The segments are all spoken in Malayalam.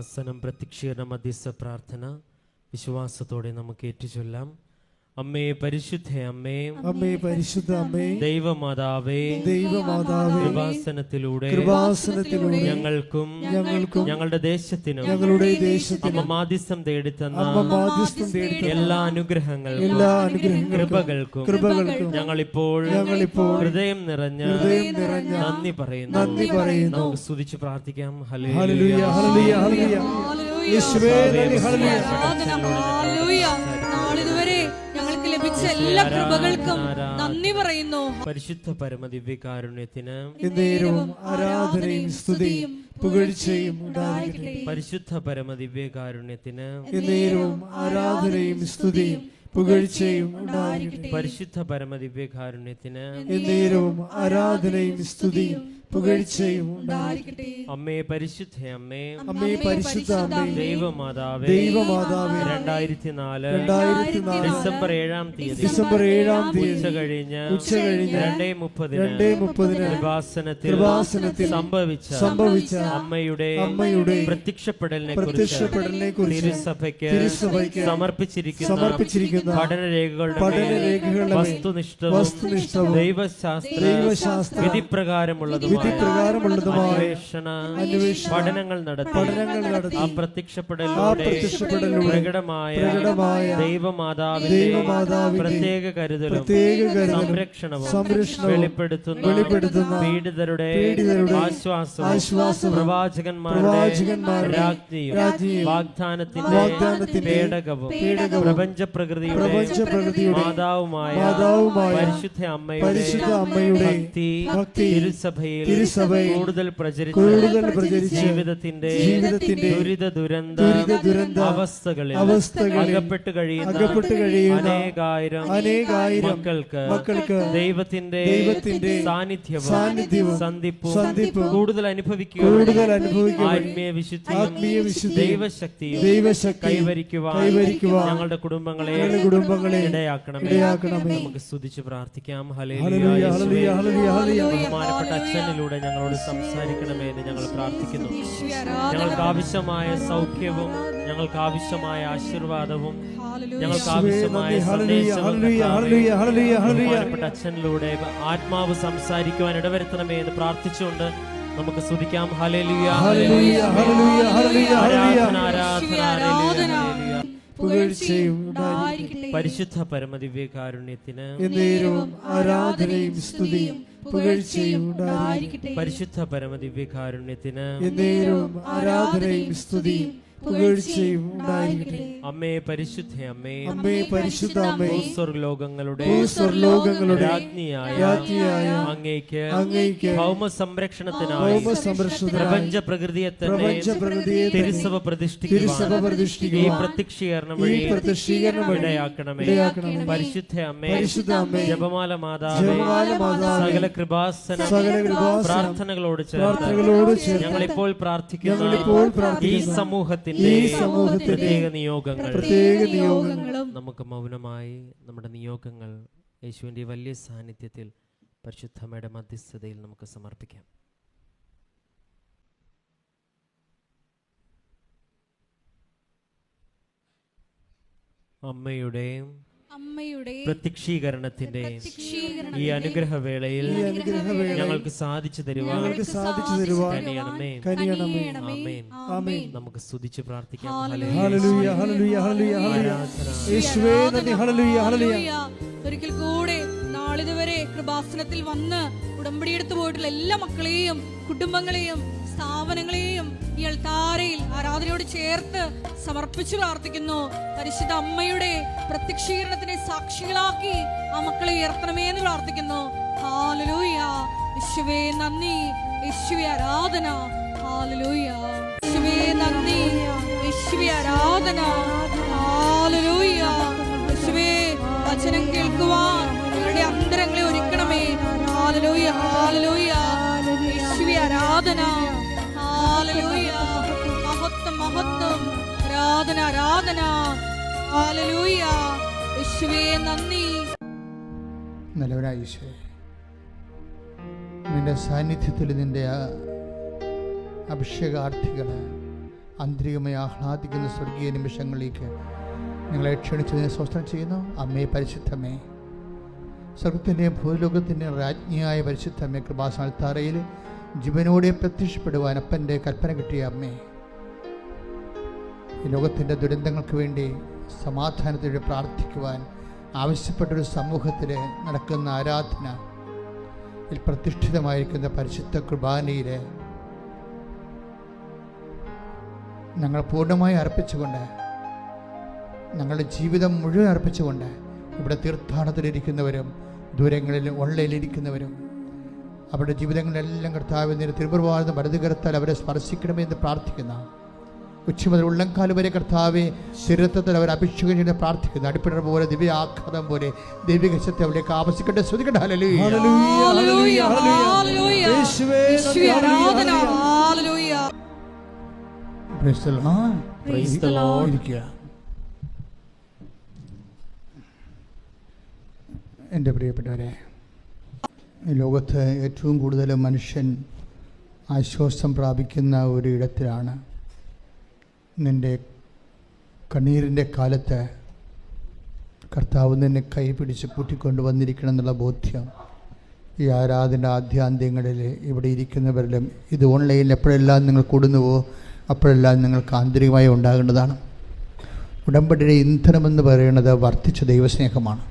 കൃപാസനം പ്രത്യക്ഷീകരണ മധ്യസ്ഥ പ്രാർത്ഥന വിശ്വാസത്തോടെ നമുക്ക് ഏറ്റുചൊല്ലാം. അമ്മേ പരിശുദ്ധ അമ്മേ, അമ്മേ പരിശുദ്ധ അമ്മേ, ദൈവമാതാവേ, ദൈവമാതാവേ, കൃപാസനത്തിലൂടെ ഞങ്ങൾക്കും ഞങ്ങളുടെ ദേശത്തിനും അമ്മ മാധ്യസ്ഥം തേടിത്തന്ന എല്ലാ അനുഗ്രഹങ്ങൾക്കും കൃപകൾക്കും ഞങ്ങളിപ്പോൾ ഹൃദയം നിറഞ്ഞ നന്ദി പറയുന്നു. നമുക്ക് സ്തുതിച്ച് പ്രാർത്ഥിക്കാം. ഹല്ലേലൂയ, ഹല്ലേലൂയ, ഹല്ലേലൂയ. യേശുവേ നന്ദി, ഹല്ലേലൂയ. നാളിതുവരെ ഞങ്ങൾക്ക് ലഭിച്ച എല്ലാ കൃപകൾക്കും നന്ദി പറയുന്നു. പരിശുദ്ധ പരമദിവ്യകാരുണ്യത്തിന് എന്നേരവും ആരാധനയും സ്തുതിയും പുകഴ്ചയും ഉണ്ടായിരിക്കട്ടെ. പരിശുദ്ധ പരമദിവ്യകാരുണ്യത്തിന് എന്നേരവും ആരാധനയും സ്തുതിയും പുകഴ്ചയും ഉണ്ടായിരിക്കട്ടെ. പരിശുദ്ധ പരമദിവ്യകാരുണ്യത്തിന് എന്നേരവും ആരാധനയും സ്തുതിയും പുകഴ്ചയും ഉണ്ടായിരിക്കട്ടെ. അമ്മേ പരിശുദ്ധ അമ്മേ, അമ്മേ പരിശുദ്ധ അമ്മേ, ദൈവമാതാവേ, ദൈവമാതാവേ, 2004 ഡിസംബർ 7-ാം തീയതി ഉച്ച കഴിഞ്ഞ് 2:30 കൃപാസനത്തിൽ സംഭവിച്ച അമ്മയുടെ പ്രത്യക്ഷപ്പെടലിനെ കുറിച്ച് തിരുസഭയ്ക്ക് സമർപ്പിച്ചിരിക്കുന്ന പഠനരേഖകളുടെ വസ്തുനിഷ്ഠവും ദൈവശാസ്ത്ര വിധിപ്രകാരമുള്ളതും പഠനങ്ങൾ നടത്തി ആ പ്രത്യക്ഷപ്പെടലിലൂടെ പ്രകടമായ ദൈവമാതാവിന്റെ പ്രത്യേക കരുതലും സംരക്ഷണവും വെളിപ്പെടുത്തുന്ന പീഡിതരുടെ ആശ്വാസവും പ്രവാചകന്മാരുടെ രാജ്ഞിയും വാഗ്ദാനത്തിന്റെ പേടകവും പ്രപഞ്ച പ്രകൃതിയുടെ മാതാവുമായ പരിശുദ്ധ അമ്മയുടെ ഭക്തി തിരുസഭയിൽ കൂടുതൽ പ്രചരിച്ച് ജീവിതത്തിന്റെ ദുരിത അവസ്ഥകളിൽ അകപ്പെട്ട് കഴിയുന്ന അനേകായിരം മക്കൾക്ക് ദൈവത്തിന്റെ സാന്നിധ്യവും സന്ധിപ്പും കൂടുതൽ അനുഭവിക്കുക ആത്മീയ വിശുദ്ധിയും ദൈവശക്തിയും കൈവരിക്കുവാൻ ഞങ്ങളുടെ കുടുംബങ്ങളെ ഇടയാക്കണമേ. നമുക്ക് സ്തുതിച്ച് പ്രാർത്ഥിക്കാം. Hallelujah, hallelujah. ബഹുമാനപ്പെട്ട അച്ഛനിലൂടെ ഞങ്ങളോട് സംസാരിക്കണമേ എന്ന് ഞങ്ങൾ പ്രാർത്ഥിക്കുന്നു. ഞങ്ങൾക്ക് ആവശ്യമായ സൗഖ്യവും ഞങ്ങൾക്ക് ആവശ്യമായ ആശീർവാദവും ഞങ്ങൾക്ക് ആവശ്യമായ ബഹുമാനപ്പെട്ട അച്ഛനിലൂടെ ആത്മാവ് സംസാരിക്കുവാൻ ഇടവരുത്തണമേ എന്ന് പ്രാർത്ഥിച്ചുകൊണ്ട് നമുക്ക് സ്തുതിക്കാം. ഹല്ലേലൂയ, ഹല്ലേലൂയ, ഹല്ലേലൂയ. ആരാധന, ആരാധന, ഹല്ലേലൂയ. പരിശുദ്ധ പരമദിവ്യകാരുണ്യത്തിന് എന്നേരവും ആരാധനയും സ്തുതിയും പുകഴ്ചയും ഉണ്ടായിരിക്കട്ടെ. പരിശുദ്ധ പരമദിവ്യകാരുണ്യത്തിന് എന്നേരവും ആരാധനയും സ്തുതിയും പുകഴ്ചയും ഉണ്ടായിരിക്കട്ടെ. അമ്മേ പരിശുദ്ധ അമ്മേ, അമ്മേ പരിശുദ്ധ അമ്മേ, സ്വർലോകങ്ങളുടെ രാജ്ഞിയായ അങ്ങേക്ക് ഭൗമ സംരക്ഷണത്തിനായി പ്രപഞ്ച പ്രകൃതിയെ തന്നെ തിരുസഭ പ്രതിഷ്ഠിക്കുക ഈ പ്രത്യക്ഷീകരണം വഴി ഇടയാക്കണമേ. പരിശുദ്ധ അമ്മേ, ജപമാല മാതാവേ, സകല കൃപാസന പ്രാർത്ഥനകളോട് ചേർന്ന് ഞങ്ങളിപ്പോൾ പ്രാർത്ഥിക്കുന്ന ഈ സമൂഹത്തിൽ പ്രത്യേക നിയോഗങ്ങളും നമുക്ക് മൗനമായി നമ്മുടെ നിയോഗങ്ങൾ യേശുവിന്റെ വലിയ സാന്നിധ്യത്തിൽ പരിശുദ്ധമ്മയുടെ മധ്യസ്ഥതയിൽ നമുക്ക് സമർപ്പിക്കാം. അമ്മയുടെ പ്രത്യക്ഷീകരണത്തിന്റെ ഈ അനുഗ്രഹവേളയിൽ ഞങ്ങൾക്ക് സാധിച്ചു തരുവാൻ നമുക്ക് സ്തുതിച്ച് പ്രാർത്ഥിക്കാം. ഒരിക്കൽ കൂടെ നാളിതുവരെ കൃപാസനത്തിൽ വന്ന് ഉടമ്പടിയെടുത്തു പോയിട്ടുള്ള എല്ലാ മക്കളെയും കുടുംബങ്ങളെയും സ്ഥാപനങ്ങളെയും ഈ അൾത്താരയിൽ ആരാധനയോട് ചേർത്ത് സമർപ്പിച്ചു പ്രാർത്ഥിക്കുന്നു. പരിശുദ്ധ അമ്മയുടെ പ്രത്യക്ഷീകരണത്തിനെ സാക്ഷികളാക്കി ആ മക്കളെ ഉയർത്തണമേ എന്ന് പ്രാർത്ഥിക്കുന്നു. ഹല്ലേലൂയ. യേശുവേ നന്ദി, യേശുവേ ആരാധന. ഹല്ലേലൂയ. യേശുവേ നന്ദി, യേശുവേ ആരാധന. ഹല്ലേലൂയ. യേശുവേ വചനം കേൾക്കുവാൻ ഞങ്ങളുടെ അന്തരങ്ങളെ ഒരുക്കണമേ. ഹല്ലേലൂയ, ഹല്ലേലൂയ. യേശുവേ ആരാധന. ഹല്ലേലൂയ. മഹത്വം, മഹത്വം. ആരാധന, ആരാധന. ഹല്ലേലൂയ. യേശുവേ നന്ദി. നല്ലവനായ യേശുവേ, നിന്റെ സാന്നിധ്യത്തിൽ നിന്റെ അഭിഷേകാർത്ഥികളെ ആന്തരികമായി ആഹ്ലാദിക്കുന്ന സ്വർഗീയ നിമിഷങ്ങളിലേക്ക് നിങ്ങളെ ക്ഷണിച്ചതിനെ സ്വസ്ഥം ചെയ്യുന്നു. അമ്മേ പരിശുദ്ധമേ, സ്വർഗത്തിൻ്റെയും ഭൂലോകത്തിൻ്റെയും രാജ്ഞിയായ പരിശുദ്ധമേ, കൃപാസനത്താരയിൽ ജീവനോടെ പ്രത്യക്ഷപ്പെടുവാൻ അപ്പൻ്റെ കൽപ്പന കിട്ടിയ അമ്മേ, ഈ ലോകത്തിൻ്റെ ദുരന്തങ്ങൾക്ക് വേണ്ടി സമാധാനത്തോടെ പ്രാർത്ഥിക്കുവാൻ ആവശ്യപ്പെട്ടൊരു സമൂഹത്തിൽ നടക്കുന്ന ആരാധന പ്രതിഷ്ഠിതമായിരിക്കുന്ന പരിശുദ്ധ കുർബാനയിൽ ഞങ്ങൾ പൂർണ്ണമായി അർപ്പിച്ചുകൊണ്ട്, ഞങ്ങളുടെ ജീവിതം മുഴുവൻ അർപ്പിച്ചുകൊണ്ട് ഇവിടെ തീർത്ഥാടനത്തിലിരിക്കുന്നവരും ദൂരങ്ങളിൽ ഓൺലൈനിലിരിക്കുന്നവരും അവരുടെ ജീവിതങ്ങളിലെല്ലാം കർത്താവിൻ്റെ തിരുപ്രഭാതം വലതുകരത്താൽ അവരെ സ്പർശിക്കണമെന്ന് പ്രാർത്ഥിക്കുന്ന, ഉച്ച മുതൽ ഉള്ളംകാല് വരെ കർത്താവെ ശരീരത്തിൽ അവർ അഭിഷേകം ചെയ്ത് പ്രാർത്ഥിക്കുന്നു. അടിപ്പിടർ പോലെ ദിവ്യ ആഘാതം പോലെ ദൈവിക ശക്തി അവരിലേക്ക് ആവശ്യിക്കട്ടെ. ശ്രുതിക്കട്ടെ. ഹല്ലേലൂയ, ഹല്ലേലൂയ, ഹല്ലേലൂയ. യേശുവേ ആരാധന. ഹല്ലേലൂയ. Praise the Lord. Praise the Lord. ഇരിക്കുക. എൻ്റെ പ്രിയപ്പെട്ടവരെ, ഈ ലോകത്ത് ഏറ്റവും കൂടുതൽ മനുഷ്യൻ ആശ്വാസം പ്രാപിക്കുന്ന ഒരു ഇടത്തിലാണ് നിൻ്റെ കണ്ണീരിൻ്റെ കാലത്ത് കർത്താവ് നിന്നെ കൈപിടിച്ച് കൂട്ടിക്കൊണ്ട് വന്നിരിക്കണം എന്നുള്ള ബോധ്യം ഈ ആരാധന ആദ്യാന്ത്യങ്ങളിൽ ഇവിടെ ഇരിക്കുന്നവരിലും ഇത് ഓൺലൈനിൽ എപ്പോഴെല്ലാം നിങ്ങൾ കൂടുന്നുവോ അപ്പോഴെല്ലാം നിങ്ങൾക്ക് ആന്തരികമായി ഉണ്ടാകേണ്ടതാണ്. ഉടമ്പടിയുടെ ഇന്ധനമെന്ന് പറയുന്നത് വർദ്ധിച്ച ദൈവസ്നേഹമാണ്.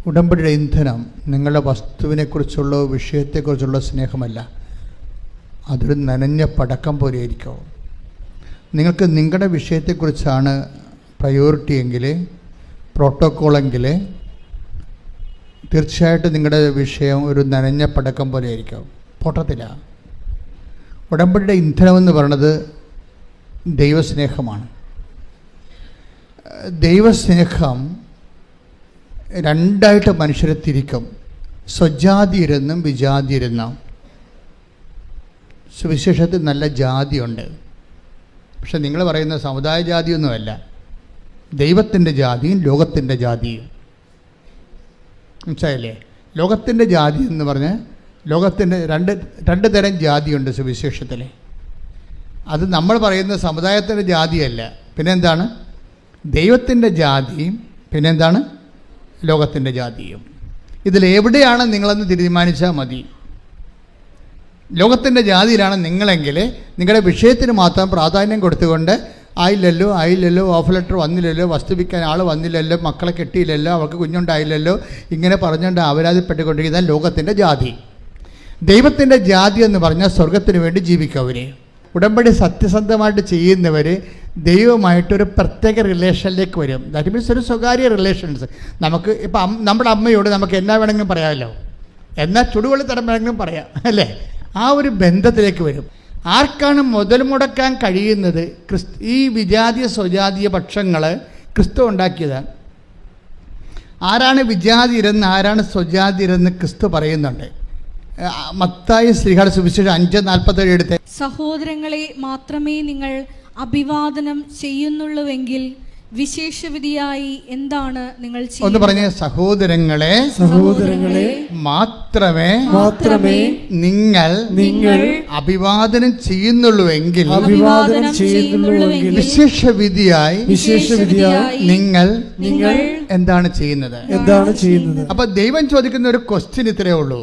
ഉടമ്പടിയുടെ ഇന്ധനം നിങ്ങളുടെ വസ്തുവിനെക്കുറിച്ചുള്ള വിഷയത്തെക്കുറിച്ചുള്ള സ്നേഹമല്ല, അതൊരു നനഞ്ഞ പടക്കം പോലെ ആയിരിക്കും. നിങ്ങൾക്ക് നിങ്ങളുടെ വിഷയത്തെക്കുറിച്ചാണ് പ്രയോറിറ്റി എങ്കിൽ, പ്രോട്ടോക്കോളെങ്കിൽ, തീർച്ചയായിട്ടും നിങ്ങളുടെ വിഷയം ഒരു നനഞ്ഞ പടക്കം പോലെ ആയിരിക്കും, പൊട്ടത്തില്ല. ഉടമ്പടിയുടെ ഇന്ധനമെന്ന് പറയുന്നത് ദൈവസ്നേഹമാണ്. ദൈവസ്നേഹം രണ്ടായിട്ട് മനുഷ്യരെ തിരിക്കും, സ്വജാതിയിരുന്നും വിജാതിയിരുന്നും. സുവിശേഷത്തിൽ നല്ല ജാതിയുണ്ട്, പക്ഷെ നിങ്ങൾ പറയുന്ന സമുദായ ജാതിയൊന്നുമല്ല, ദൈവത്തിൻ്റെ ജാതിയും ലോകത്തിൻ്റെ ജാതിയും. മനസ്സിലായില്ലേ? ലോകത്തിൻ്റെ ജാതി എന്ന് പറഞ്ഞ് ലോകത്തിൻ്റെ രണ്ട് തരം ജാതിയുണ്ട് സുവിശേഷത്തിൽ. അത് നമ്മൾ പറയുന്ന സമുദായത്തിൻ്റെ ജാതിയല്ല, പിന്നെന്താണ്? ദൈവത്തിൻ്റെ ജാതിയും പിന്നെന്താണ്? ലോകത്തിൻ്റെ ജാതിയും. ഇതിലെവിടെയാണ് നിങ്ങളെന്ന് തീരുമാനിച്ചാൽ മതി. ലോകത്തിൻ്റെ ജാതിയിലാണ് നിങ്ങളെങ്കിൽ നിങ്ങളുടെ വിഷയത്തിന് മാത്രം പ്രാധാന്യം കൊടുത്തുകൊണ്ട് ആയില്ലല്ലോ ഓഫ് ലെറ്റർ വന്നില്ലല്ലോ, വസ്തു വിൽക്കാൻ ആൾ വന്നില്ലല്ലോ, മക്കളെ കെട്ടിയില്ലല്ലോ, അവർക്ക് കുഞ്ഞുണ്ടായില്ലല്ലോ, ഇങ്ങനെ പറഞ്ഞുകൊണ്ട് അപരാധപ്പെട്ടുകൊണ്ടിരിക്കുന്ന ലോകത്തിൻ്റെ ജാതി. ദൈവത്തിൻ്റെ ജാതി എന്ന് പറഞ്ഞാൽ സ്വർഗത്തിന് വേണ്ടി ജീവിക്കവരെ, ഉടമ്പടി സത്യസന്ധമായിട്ട് ചെയ്യുന്നവർ ദൈവമായിട്ടൊരു പ്രത്യേക റിലേഷനിലേക്ക് വരും. ദാറ്റ് മീൻസ് ഒരു സ്വകാര്യ റിലേഷൻസ്. നമുക്ക് ഇപ്പം നമ്മുടെ അമ്മയോട് നമുക്ക് എന്നാ വേണമെങ്കിലും പറയാമല്ലോ, എന്നാൽ ചുടുവെള്ളി തരം വേണമെങ്കിലും പറയാം, അല്ലേ? ആ ഒരു ബന്ധത്തിലേക്ക് വരും. ആർക്കാണ് മുതൽ മുടക്കാൻ കഴിയുന്നത്? ഈ വിജാതീയ സ്വജാതീയ പക്ഷങ്ങൾ ക്രിസ്തു ഉണ്ടാക്കിയതാണ്. ആരാണ് വിജാതിരെന്ന് ആരാണ് സ്വജാതിരെന്ന് ക്രിസ്തു പറയുന്നുണ്ട്. മത്തായി ശ്രീഹാട് സുവിശേഷം 5:47 എടുത്ത്, സഹോദരങ്ങളെ മാത്രമേ നിങ്ങൾ അഭിവാദനം ചെയ്യുന്നുള്ളൂവെങ്കിൽ വിശേഷവിധിയായി എന്താണ് നിങ്ങൾ ചെയ്യുന്നത്? ഒന്ന് പറഞ്ഞേ, സഹോദരങ്ങളെ മാത്രമേ നിങ്ങൾ അഭിവാദനം ചെയ്യുന്നുള്ളൂവെങ്കിൽ വിശേഷവിധിയായി നിങ്ങൾ എന്താണ് ചെയ്യുന്നത്? അപ്പൊ ദൈവം ചോദിക്കുന്ന ഒരു ക്വസ്റ്റ്യൻ ഇത്രയേ ഉള്ളൂ.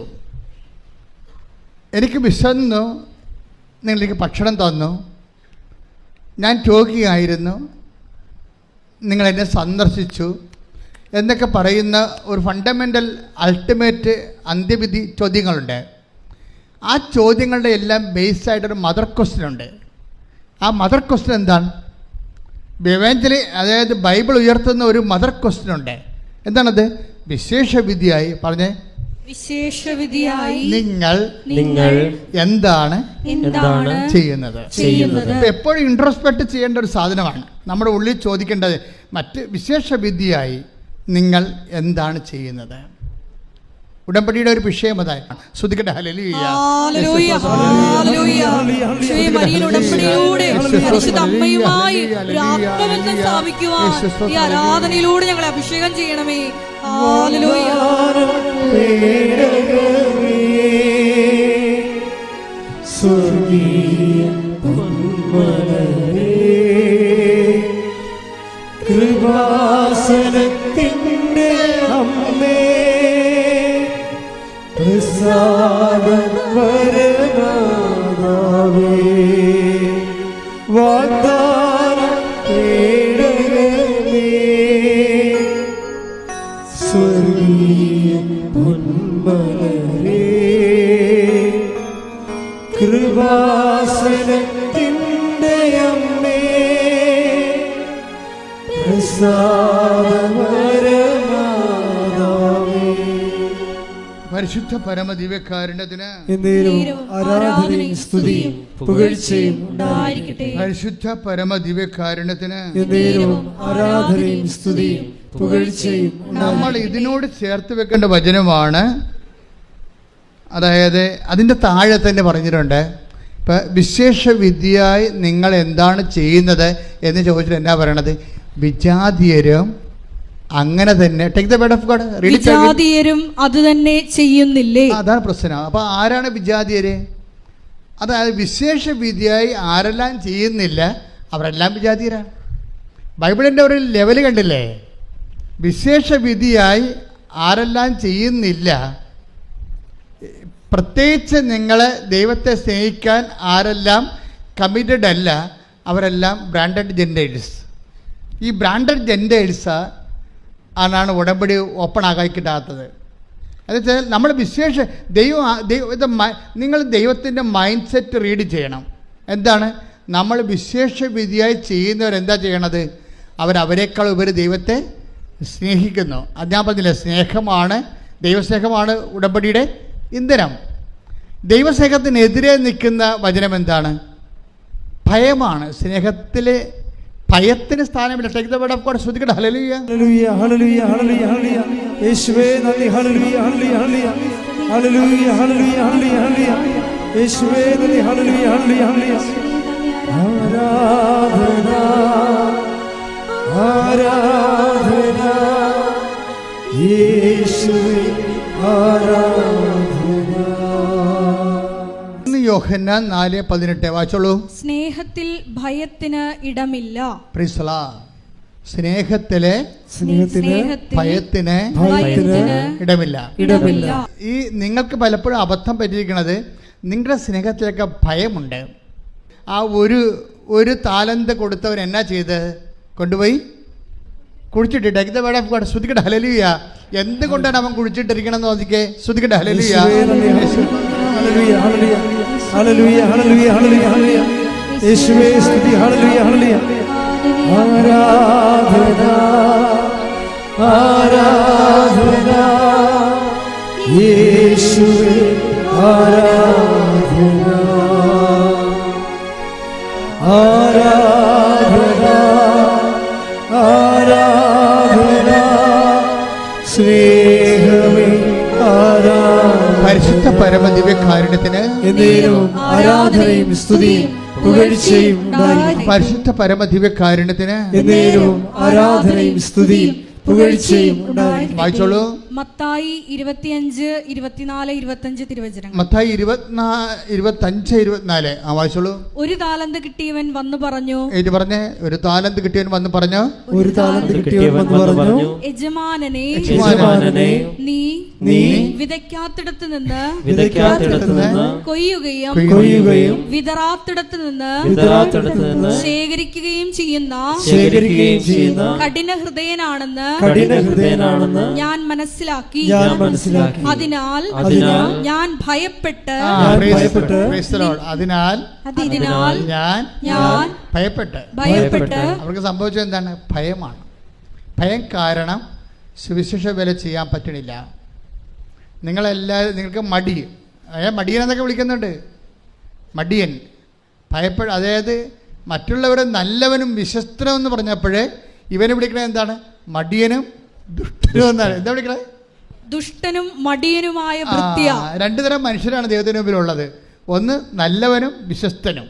എനിക്ക് വിശന്നു, നിങ്ങളെനിക്ക് ഭക്ഷണം തന്നു, ഞാൻ രോഗിയായിരുന്നു, നിങ്ങളെന്നെ സന്ദർശിച്ചു എന്നൊക്കെ പറയുന്ന ഒരു ഫണ്ടമെൻ്റൽ അൾട്ടിമേറ്റ് അന്ത്യവിധി ചോദ്യങ്ങളുണ്ട്. ആ ചോദ്യങ്ങളുടെ എല്ലാം ബേസായിട്ടൊരു മദർ ക്വസ്റ്റ്യൻ ഉണ്ട്. ആ മദർ ക്വസ്റ്റ്യൻ എന്താണ്? എവഞ്ചലി, അതായത് ബൈബിൾ ഉയർത്തുന്ന ഒരു മദർ ക്വസ്റ്റ്യൻ ഉണ്ട്. എന്താണത്? വിശേഷവിധിയായി പറഞ്ഞേ, വിശേഷവിധിയായി നിങ്ങൾ എന്താണ് ചെയ്യുന്നത്? എപ്പോഴും ഇൻട്രോസ്പെക്ട് ചെയ്യേണ്ട ഒരു സാധനമാണ്. നമ്മുടെ ഉള്ളിൽ ചോദിക്കേണ്ടത് മറ്റ് വിശേഷവിധിയായി നിങ്ങൾ എന്താണ് ചെയ്യുന്നത്? ഉടമ്പടിയുടെ ഒരു വിഷയം അതായത് ശ്രദ്ധിക്കട്ടെ. ഹല്ലേലൂയ, ഹല്ലേലൂയ, ഹല്ലേലൂയ. ശ്രീമരിയൻ ഉടമ്പടിയിലൂടെ പരിശുദ്ധ അമ്മയുമായി ഒരു ആത്മബന്ധം സ്ഥാപിക്കുവാൻ ഈ ആരാധനയിലൂടെ ഞങ്ങളെ അഭിഷേകം ചെയ്യണമേ. ഹല്ലേലൂയ. സ്വർഗീയ പൊന്മലരേ കൃപാസനത്തിൻ്റെ അമ്മേ പ്രസാദം വരമാതാവേ വാഗ്ദാനം തേടണമേ സ്വർഗീയ പൊന്മലരേ കൃപാസനത്തിൻ്റെ അമ്മേ പ്രസാദവരമാതാവേ പരിശുദ്ധ പരമദിവ്യകാരുണ്യത്തിന് എന്നേരവും ആരാധനയും സ്തുതിയും പുകഴ്ചയും ഉണ്ടായിരിക്കട്ടെ. പരിശുദ്ധ പരമദിവ്യകാരുണ്യത്തിന് എന്നേരവും ആരാധനയും സ്തുതിയും പുകഴ്ചയും നമ്മൾ ഇതിനോട് ചേർത്ത് വെക്കേണ്ട വചനമാണ്. അതായത് അതിൻ്റെ താഴെ തന്നെ പറഞ്ഞിട്ടുണ്ട്. ഇപ്പം വിശേഷ വിദ്യയായി നിങ്ങൾ എന്താണ് ചെയ്യുന്നത് എന്ന് ചോദിച്ചിട്ട് എന്നാ പറയണത്? വിജാതീയരും അങ്ങനെ തന്നെ take the word of God വിജാതീയരും അത് തന്നെ ചെയ്യുന്നില്ലേ? അതാണ് പ്രശ്നം. അപ്പോൾ ആരാണ് വിജാതീയര്? അതായത് വിശേഷ വിദ്യയായി ആരെല്ലാം ചെയ്യുന്നില്ല അവരെല്ലാം വിജാതീയരാണ്. ബൈബിളിൻ്റെ ഒരു ലെവൽ കണ്ടില്ലേ? വിശേഷ വിധിയായി ആരെല്ലാം ചെയ്യുന്നില്ല, പ്രത്യേകിച്ച് നിങ്ങൾ ദൈവത്തെ സ്നേഹിക്കാൻ ആരെല്ലാം കമ്മിറ്റഡ് അല്ല, അവരെല്ലാം ബ്രാൻഡഡ് ജെൻഡേഴ്സ്. ഈ ബ്രാൻഡഡ് ജെൻഡേഴ്സ് ആണ് ഉടമ്പടി ഓപ്പൺ ആക്കി കിട്ടാത്തത്. എന്നുവെച്ചാൽ നമ്മൾ വിശേഷ നിങ്ങൾ ദൈവത്തിൻ്റെ മൈൻഡ് സെറ്റ് റീഡ് ചെയ്യണം. എന്താണ്? നമ്മൾ വിശേഷ വിധിയായി ചെയ്യുന്നവരെന്താ ചെയ്യണത്? അവരേക്കാൾ ഉപരി ദൈവത്തെ സ്നേഹിക്കുന്നു. അത് ഞാൻ പറഞ്ഞില്ല, സ്നേഹമാണ്, ദൈവസ്നേഹമാണ് ഉടമ്പടിയുടെ ഇന്ധനം. ദൈവസ്നേഹത്തിനെതിരെ നിൽക്കുന്ന വചനം എന്താണ്? ഭയമാണ്. സ്നേഹത്തിൽ ഭയത്തിന് സ്ഥാനമില്ല. Take the word of God. ശ്രദ്ധിക്കട്ടെ. ഹല്ലേലൂയ ഹല്ലേലൂയ ഹല്ലേലൂയ ഹല്ലേലൂയ ഹല്ലേലൂയ യേശുവേ നന്ദി. ഹല്ലേലൂയ ഹല്ലേലൂയ ഹല്ലേലൂയ ഹല്ലേലൂയ ഹല്ലേലൂയ ഹല്ലേലൂയ ഹല്ലേലൂയ യേശുവേ നന്ദി. ഹല്ലേലൂയ ഹല്ലേലൂയ ഹല്ലേലൂയ ആരാധന ആരാധന യേശുവേ ആരാധന. യോഹന്നാൻ 4:18 വായിച്ചോളൂ. സ്നേഹത്തിൽ ഭയത്തിന് ഇടമില്ല. Praise the Lord. സ്നേഹത്തിലെ ഭയത്തിന് ഇടമില്ല. ഈ നിങ്ങൾക്ക് പലപ്പോഴും അബദ്ധം പറ്റിയിരിക്കുന്നത് നിങ്ങളുടെ സ്നേഹത്തിലൊക്കെ ഭയമുണ്ട്. ആ ഒരു താലന്ത് കൊടുത്തവൻ എന്നാ ചെയ്ത് കൊണ്ടുപോയി കുഴിച്ചിട്ടിട്ട്. Take the word of God. ശ്രദ്ധിക്കട്ടെ. ഹല്ലേലൂയ. എന്തുകൊണ്ടാണ് അവൻ കുഴിച്ചിട്ടിരിക്കണം എന്ന് നോക്കിക്കേ. ശ്രദ്ധിക്കട്ടെ. ഹല്ലേലൂയ ഹല്ലേലൂയ ഹല്ലേലൂയ ഹല്ലേലൂയ ഹല്ലേലൂയ ഹല്ലേലൂയ യേശുവേ സ്തുതി. ഹല്ലേലൂയ ഹല്ലേലൂയ ആരാധന ആരാധന യേശുവേ ആരാധന ആരാധന ആരാധന സ്നേഹമേ ആരാധന. പരിശുദ്ധ പരമദിവ്യകാരുണ്യത്തിന് എന്നേരവും ആരാധനയും സ്തുതിയും പുകഴ്ചയും ഉണ്ടായിരിക്കട്ടെ. പരിശുദ്ധ പരമദിവ്യകാരുണ്യത്തിന് എന്നേരവും ആരാധനയും സ്തുതിയും പുകഴ്ചയും ഉണ്ടായിരിക്കട്ടെ. വായിച്ചോളൂ. മത്തായി 25, 24, 25 തിരുവചനങ്ങൾ. മത്തായി 25, 24 വായിച്ചോളൂ. ഒരു താലന്ത് കിട്ടിയവൻ വന്നു പറഞ്ഞു. ഏറ്റ് പറഞ്ഞേ. ഒരു താലന്ത് കിട്ടിയവൻ വന്ന് പറഞ്ഞു. ഒരു താലന്ത് കിട്ടിയവൻ വന്ന് പറഞ്ഞു, യജമാനനെ നീ വിതയ്ക്കാത്തിടത്ത് നിന്ന് കൊയ്യുകയും വിതറാത്തിടത്ത് നിന്ന് ശേഖരിക്കുകയും ചെയ്യുന്ന കഠിന ഹൃദയനാണെന്ന് ഞാൻ മനസ്സിലാക്കി. അതിനാൽ ഞാൻ ഭയപ്പെട്ട് ഞാൻ ഭയപ്പെട്ട്. അവർക്ക് സംഭവിച്ചത് എന്താണ്? ഭയമാണ്. ഭയം കാരണം സുവിശേഷ വേല ചെയ്യാൻ പറ്റണില്ല. നിങ്ങൾക്ക് മടിയൻ എന്നൊക്കെ വിളിക്കുന്നുണ്ട്. മടിയൻ ഭയപ്പെട്ട്. അതായത് മറ്റുള്ളവരെ നല്ലവനും വിശ്വസ്തനും എന്ന് പറഞ്ഞപ്പോഴേ ഇവനെ വിളിക്കണത് എന്താണ്? മടിയനും ദുഷ്ടനും എന്നാണ്. എന്താ വിളിക്കണത്? ദുഷ്ടനും മടിയനുമായ രണ്ടു തരം മനുഷ്യരാണ് ദൈവത്തിന് മുമ്പിലുള്ളത്. ഒന്ന് നല്ലവനും വിശ്വസ്തനും,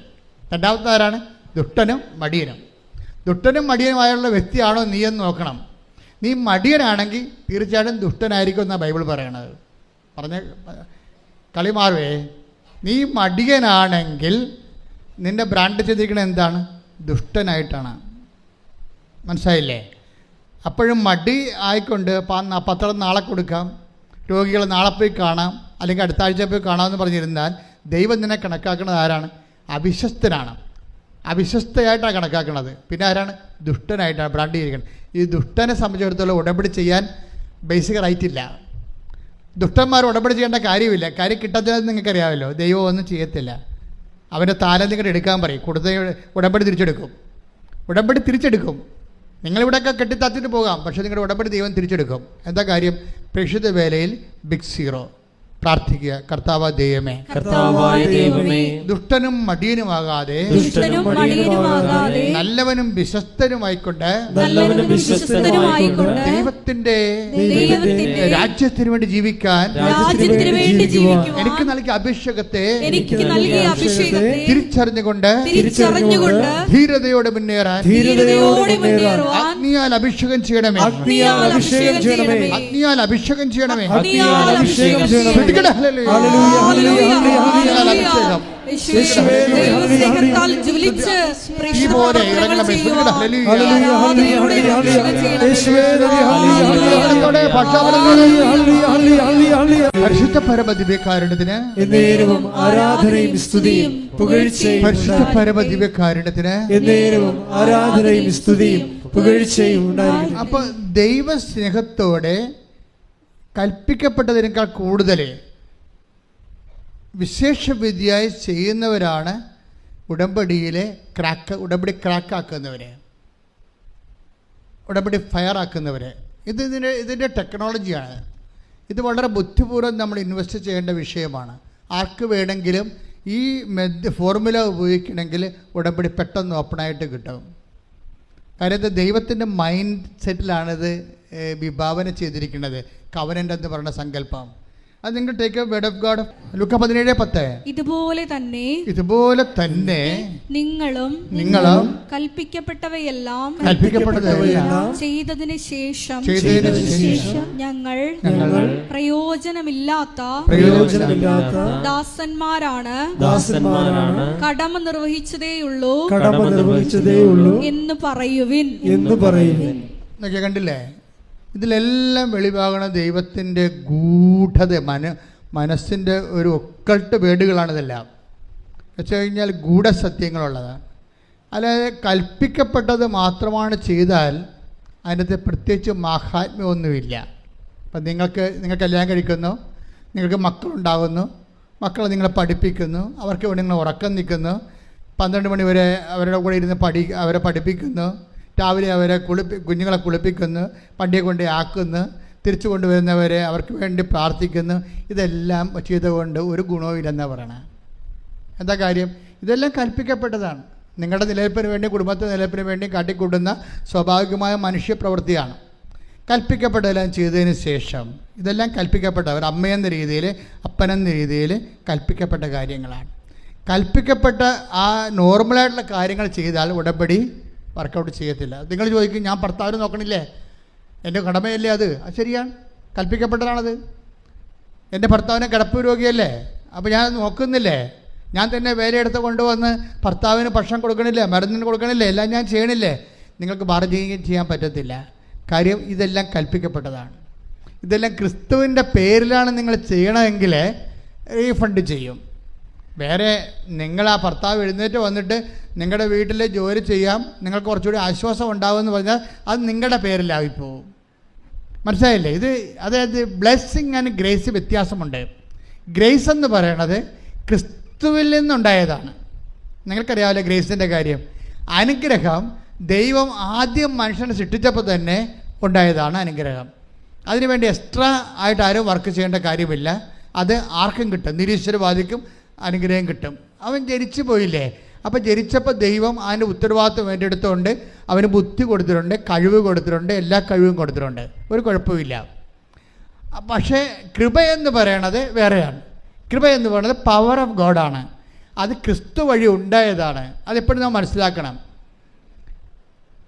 രണ്ടാമത്തെ ആരാണ്? ദുഷ്ടനും മടിയനും. ദുഷ്ടനും മടിയനുമായുള്ള വ്യക്തിയാണോ നീ എന്ന് നോക്കണം. നീ മടിയനാണെങ്കിൽ തീർച്ചയായിട്ടും ദുഷ്ടനായിരിക്കും എന്നാണ് ബൈബിൾ പറയണത്. പറഞ്ഞ കളി മാറുവേ. നീ മടിയനാണെങ്കിൽ നിന്നെ ബ്രാൻഡ് ചെയ്തിരിക്കുന്നത് എന്താണ്? ദുഷ്ടനായിട്ടാണ്. മനസ്സിലായില്ലേ? അപ്പോഴും മടി ആയിക്കൊണ്ട് പത്രം നാളെ കൊടുക്കാം, രോഗികളെ നാളെ പോയി കാണാം, അല്ലെങ്കിൽ അടുത്ത ആഴ്ച പോയി കാണാമെന്ന് പറഞ്ഞിരുന്നാൽ ദൈവം നിന്നെ കണക്കാക്കുന്നത് ആരാണ്? അവിശ്വസ്തനാണ്. അവിശ്വസ്തയായിട്ടാണ് കണക്കാക്കുന്നത്. പിന്നെ ആരാണ്? ദുഷ്ടനായിട്ടാണ് ബ്രാൻഡ് ചെയ്തിരിക്കുന്നത്. ഈ ദുഷ്ടനെ സംബന്ധിച്ചിടത്തോളം ഉടമ്പടി ചെയ്യാൻ ബേസിക് റൈറ്റ് ഇല്ല. ദുഷ്ടന്മാർ ഉടമ്പടി ചെയ്യേണ്ട കാര്യമില്ല. കാര്യം കിട്ടത്തില്ലെന്ന് നിങ്ങൾക്കറിയാമല്ലോ. ദൈവം ഒന്നും ചെയ്യത്തില്ല. അവൻ്റെ താലം നിങ്ങളുടെ എടുക്കാൻ പറയും, കൊടുത്ത ഉടമ്പടി തിരിച്ചെടുക്കും. ഉടമ്പടി തിരിച്ചെടുക്കും. നിങ്ങളിവിടെയൊക്കെ കെട്ടിത്താത്തിട്ട് പോകാം, പക്ഷേ നിങ്ങളുടെ ഉടമ്പടി ദൈവം തിരിച്ചെടുക്കും. എന്താ കാര്യം? പ്രേക്ഷിത വേലയിൽ ബിഗ് സീറോ. പ്രാർത്ഥിക്കുക, കർത്താവായ ദൈവമേ, ദുഷ്ടനും മടിയനുമാകാതെ നല്ലവനും വിശ്വസ്തനുമായിക്കൊണ്ട് ദൈവത്തിന്റെ രാജ്യത്തിന് വേണ്ടി ജീവിക്കാൻ എനിക്ക് നൽകിയ അഭിഷേകത്തെ തിരിച്ചറിഞ്ഞുകൊണ്ട് ധീരതയോടെ മുന്നേറാൻ അഗ്നിയാൽ അഭിഷേകം ചെയ്യണമേ. അഗ്നിയാൽ അഭിഷേകം ചെയ്യണമേ. പരിശുദ്ധ പരമദിവ്യകാരുണ്യത്തിന് എന്നേരവും ആരാധനയും സ്തുതിയും പുകഴ്ചയും. പരിശുദ്ധ പരമദിവ്യകാരുണ്യത്തിന് എന്നേരവും ആരാധനയും സ്തുതിയും പുകഴ്ചയും ഉണ്ടായിരിക്കും. അപ്പൊ ദൈവ സ്നേഹത്തോടെ കൽപ്പിക്കപ്പെട്ടതിനേക്കാൾ കൂടുതൽ വിശേഷവിധിയായി ചെയ്യുന്നവരാണ് ഉടമ്പടി ക്രാക്കാക്കുന്നവർ, ഉടമ്പടി ഫയറാക്കുന്നവർ. ഇതിൻ്റെ ടെക്നോളജിയാണ്. ഇത് വളരെ ബുദ്ധിപൂർവ്വം നമ്മൾ ഇൻവെസ്റ്റ് ചെയ്യേണ്ട വിഷയമാണ്. ആർക്ക് വേണമെങ്കിലും ഈ ഫോർമുല ഉപയോഗിക്കണമെങ്കിൽ ഉടമ്പടി പെട്ടെന്ന് ഓപ്പണായിട്ട് കിട്ടും. കാര്യം ഇത് ദൈവത്തിൻ്റെ മൈൻഡ് സെറ്റിലാണിത് വിഭാവന ചെയ്തിരിക്കുന്നത്. കവനൻ്റ് എന്ന് പറയുന്ന സങ്കല്പം. അത് നിങ്ങൾ ടേക്ക് വേർഡ് ഓഫ് ഗോഡ്. ലൂക്ക 17:10. ഇതുപോലെ തന്നെ നിങ്ങളും കൽപ്പിക്കപ്പെട്ടവയെല്ലാം ചെയ്തതിന് ശേഷം ഞങ്ങൾ പ്രയോജനമില്ലാത്ത ദാസന്മാരാണ് കടമ നിർവഹിച്ചതേയുള്ളൂ എന്ന് പറയുവിൻ. കണ്ടില്ലേ? ഇതിലെല്ലാം വെളിവാകണ ദൈവത്തിൻ്റെ ഗൂഢത, മനസ്സിൻ്റെ ഒരു ഒക്കൾട്ട് വേടുകളാണിതെല്ലാം. വെച്ച് കഴിഞ്ഞാൽ ഗൂഢസത്യങ്ങളുള്ളതാണ്. അല്ലാതെ കൽപ്പിക്കപ്പെട്ടത് മാത്രമാണ് ചെയ്താൽ അതിനകത്ത് പ്രത്യേകിച്ച് മാഹാത്മ്യമൊന്നുമില്ല. അപ്പം നിങ്ങൾ കല്യാണം കഴിക്കുന്നു, നിങ്ങൾക്ക് മക്കളുണ്ടാകുന്നു, മക്കളെ നിങ്ങളെ പഠിപ്പിക്കുന്നു, അവർക്ക് വേണ്ടി നിങ്ങൾ ഉറക്കം നിൽക്കുന്നു, 12 മണി വരെ അവരുടെ കൂടെ ഇരുന്ന് അവരെ പഠിപ്പിക്കുന്നു, രാവിലെ അവരെ കുഞ്ഞുങ്ങളെ കുളിപ്പിക്കുന്നു, പണ്ടിയെ കൊണ്ട് ആക്കുന്നു, തിരിച്ചു കൊണ്ടുവരുന്നവരെ അവർക്ക് വേണ്ടി പ്രാർത്ഥിക്കുന്നു. ഇതെല്ലാം ചെയ്തുകൊണ്ട് ഒരു ഗുണവുമില്ലെന്നാണ് പറയണത്. എന്താ കാര്യം? ഇതെല്ലാം കൽപ്പിക്കപ്പെട്ടതാണ്. നിങ്ങളുടെ നിലനിൽപ്പിന് വേണ്ടി, കുടുംബത്തിൻ്റെ നിലനിൽപ്പിന് വേണ്ടി കാട്ടിക്കൂട്ടുന്ന സ്വാഭാവികമായ മനുഷ്യപ്രവൃത്തിയാണ്. കൽപ്പിക്കപ്പെട്ടതെല്ലാം ചെയ്തതിന് ശേഷം ഇതെല്ലാം കൽപ്പിക്കപ്പെട്ട ഒരു അമ്മയെന്ന രീതിയിൽ, അപ്പനെന്ന രീതിയിൽ കൽപ്പിക്കപ്പെട്ട കാര്യങ്ങളാണ്. കൽപ്പിക്കപ്പെട്ട ആ നോർമലായിട്ടുള്ള കാര്യങ്ങൾ ചെയ്താൽ ഉടമ്പടി വർക്കൗട്ട് ചെയ്യത്തില്ല. നിങ്ങൾ ചോദിക്കും, ഞാൻ ഭർത്താവിന് നോക്കണില്ലേ, എൻ്റെ കടമയല്ലേ അത്? ശരിയാണ്, കൽപ്പിക്കപ്പെട്ടതാണത്. എൻ്റെ ഭർത്താവിനെ കിടപ്പ് രോഗിയല്ലേ, അപ്പോൾ ഞാൻ നോക്കുന്നില്ലേ? ഞാൻ തന്നെ വേലയെടുത്ത് കൊണ്ടുവന്ന് ഭർത്താവിന് ഭക്ഷണം കൊടുക്കണില്ലേ, മരുന്നിന് കൊടുക്കണില്ലേ, എല്ലാം ഞാൻ ചെയ്യണില്ലേ? നിങ്ങൾക്ക് ബാർഗെയിൻ ചെയ്യാൻ പറ്റത്തില്ല. കാര്യം ഇതെല്ലാം കൽപ്പിക്കപ്പെട്ടതാണ്. ഇതെല്ലാം ക്രിസ്തുവിൻ്റെ പേരിലാണ് നിങ്ങൾ ചെയ്യണമെങ്കിൽ റീഫണ്ട് ചെയ്യും. വേറെ നിങ്ങൾ ആ ഭർത്താവ് എഴുന്നേറ്റ് വന്നിട്ട് നിങ്ങളുടെ വീട്ടിൽ ജോലി ചെയ്യാം, നിങ്ങൾക്ക് കുറച്ചുകൂടി ആശ്വാസം ഉണ്ടാകുമെന്ന് പറഞ്ഞാൽ അത് നിങ്ങളുടെ പേരിലായിപ്പോവും. മനസ്സിലായില്ലേ? അതായത് ബ്ലെസ്സിങ് ആൻഡ് ഗ്രേസ് വ്യത്യാസമുണ്ട്. ഗ്രേസ് എന്ന് പറയണത് ക്രിസ്തുവിൽ നിന്നുണ്ടായതാണ്. നിങ്ങൾക്കറിയാമല്ലോ ഗ്രേസിൻ്റെ കാര്യം. അനുഗ്രഹം ദൈവം ആദ്യം മനുഷ്യനെ സൃഷ്ടിച്ചപ്പോൾ തന്നെ ഉണ്ടായതാണ് അനുഗ്രഹം. അതിനുവേണ്ടി എക്സ്ട്രാ ആയിട്ട് ആരും വർക്ക് ചെയ്യേണ്ട കാര്യമില്ല. അത് ആർക്കും കിട്ടും. നിരീശ്വരവാദിക്കും അനുഗ്രഹം കിട്ടും. അവൻ ജനിച്ചു പോയില്ലേ, അപ്പോൾ ജനിച്ചപ്പോൾ ദൈവം അതിൻ്റെ ഉത്തരവാദിത്വം ഏറ്റെടുത്തുകൊണ്ട് അവന് ബുദ്ധി കൊടുത്തിട്ടുണ്ട്, കഴിവ് കൊടുത്തിട്ടുണ്ട്, എല്ലാ കഴിവും കൊടുത്തിട്ടുണ്ട്. ഒരു കുഴപ്പമില്ല. പക്ഷേ കൃപയെന്ന് പറയണത് വേറെയാണ്. കൃപയെന്ന് പറയുന്നത് പവർ ഓഫ് ഗോഡാണ്. അത് ക്രിസ്തു വഴി ഉണ്ടായതാണ്. അതെപ്പോഴും നാം മനസ്സിലാക്കണം.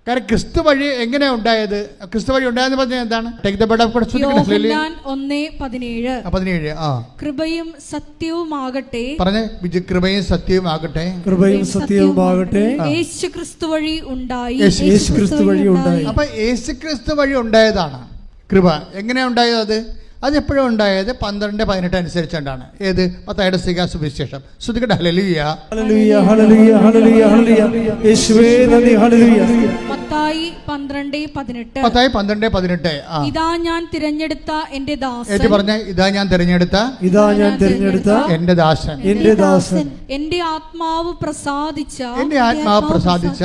കാരണം ക്രിസ്തു വഴി എങ്ങനെയാണ് ഉണ്ടായത്? ക്രിസ്തു വഴി ഉണ്ടായെന്ന് പറഞ്ഞാൽ എന്താണ്? Take the word of God. യോഹന്നാൻ 1:17. കൃപയും സത്യവുമാകട്ടെ. പറഞ്ഞേ, കൃപയും സത്യവുമാകട്ടെ. കൃപയും സത്യവുമാകട്ടെ. യേശുക്രിസ്തു വഴി ഉണ്ടായി. യേശുക്രിസ്തു വഴി ഉണ്ടായി. അപ്പൊ യേശുക്രിസ്തു വഴി ഉണ്ടായതാണ് കൃപ. എങ്ങനെയാണ് ഉണ്ടായത്? അതെപ്പോഴും ഉണ്ടായത് 12:18 അനുസരിച്ചുകൊണ്ടാണ്. ഏത്? മത്തായിയുടെ സുവിശേഷം. ശ്രുതികട്ടെ. ഹല്ലേലൂയ, ഹല്ലേലൂയ, ഹല്ലേലൂയ, ഹല്ലേലൂയ, ഹല്ലേലൂയ. യേശുവേ നന്ദി. ഹല്ലേലൂയ. മത്തായി 12:18. മത്തായി 12:18. ഇതാ ഞാൻ തിരഞ്ഞെടുത്ത എന്റെ ദാസൻ. ഏറ്റു പറഞ്ഞ, ഇതാ ഞാൻ തിരഞ്ഞെടുത്ത, ഇതാ ഞാൻ തിരഞ്ഞെടുത്ത എന്റെ ദാസൻ, എന്റെ ദാസൻ, എന്റെ ആത്മാവ് പ്രസാദിച്ച, എന്റെ ആത്മാവ് പ്രസാദിച്ച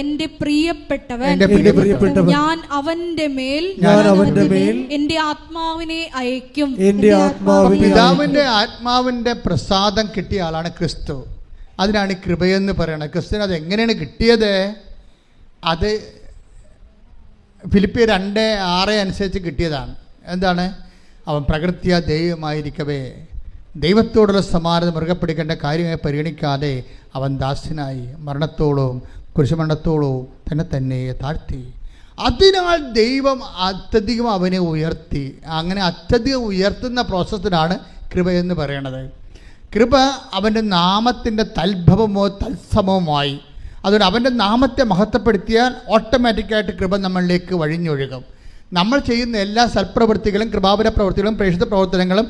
എന്റെ പ്രിയപ്പെട്ടവൻ, എന്റെ പ്രിയപ്പെട്ടവൻ, ഞാൻ അവന്റെ മേൽ എന്റെ ആത്മാവിനെ അയക്കും. എന്റെ ആത്മാവിനെ. പിതാവിന്റെ ആത്മാവിന്റെ പ്രസാദം കിട്ടിയ ആളാണ് ക്രിസ്തു. അതിനാണ് കൃപയെന്ന് പറയുന്നത്. ക്രിസ്തുവിന് അത് എങ്ങനെയാണ് കിട്ടിയത്? അത് ഫിലിപ്പിയർ 2:6 അനുസരിച്ച് കിട്ടിയതാണ്. എന്താണ്? അവൻ പ്രകൃത്യാ ദൈവമായിരിക്കവേ ദൈവത്തോടുള്ള സമാനത മുറുകെ പിടിക്കേണ്ട കാര്യമായി പരിഗണിക്കാതെ അവൻ ദാസനായി മരണത്തോളവും കുരിശുമരണത്തോളവും തന്നെ താഴ്ത്തി. അതിനാൽ ദൈവം അത്യധികം അവനെ ഉയർത്തി. അങ്ങനെ അത്യധികം ഉയർത്തുന്ന പ്രോസസ്സിനാണ് കൃപയെന്ന് പറയണത്. കൃപ അവൻ്റെ നാമത്തിൻ്റെ തൽഭവമോ തത്സമവുമായി. അതുകൊണ്ട് അവൻ്റെ നാമത്തെ മഹത്വപ്പെടുത്തിയാൽ ഓട്ടോമാറ്റിക്കായിട്ട് കൃപ നമ്മളിലേക്ക് വഴിഞ്ഞൊഴുകും. നമ്മൾ ചെയ്യുന്ന എല്ലാ സൽപ്രവൃത്തികളും, കൃപാപര പ്രവൃത്തികളും, പ്രേക്ഷിത പ്രവർത്തനങ്ങളും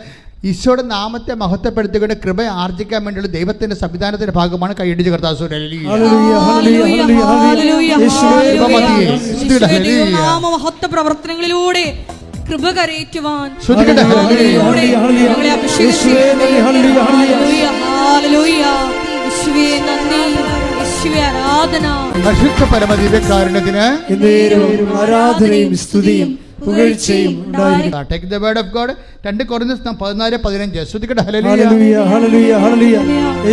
ഈശോയുടെ നാമത്തെ മഹത്വപ്പെടുത്തിക്കൊണ്ട് കൃപ ആർജിക്കാൻ വേണ്ടിയുള്ള ദൈവത്തിന്റെ സംവിധാനത്തിന്റെ ഭാഗമാണ്. കൈയടിച്ച് കർത്താവ് പ്രവർത്തനങ്ങളിലൂടെ കൃപ കരയറ്റുവാൻ പരിശുദ്ധ പരമദിവ്യകാരുണ്യത്തിന് ആരാധനയും സ്തുതിയും പുകഴ്ചയും ഉണ്ടായിരിക്കട്ടെ. Take the word of God. 2 Corinthians 14:15. ശ്രുതിക്കട്ടെ. ഹല്ലേലൂയ, ഹല്ലേലൂയ, ഹല്ലേലൂയ.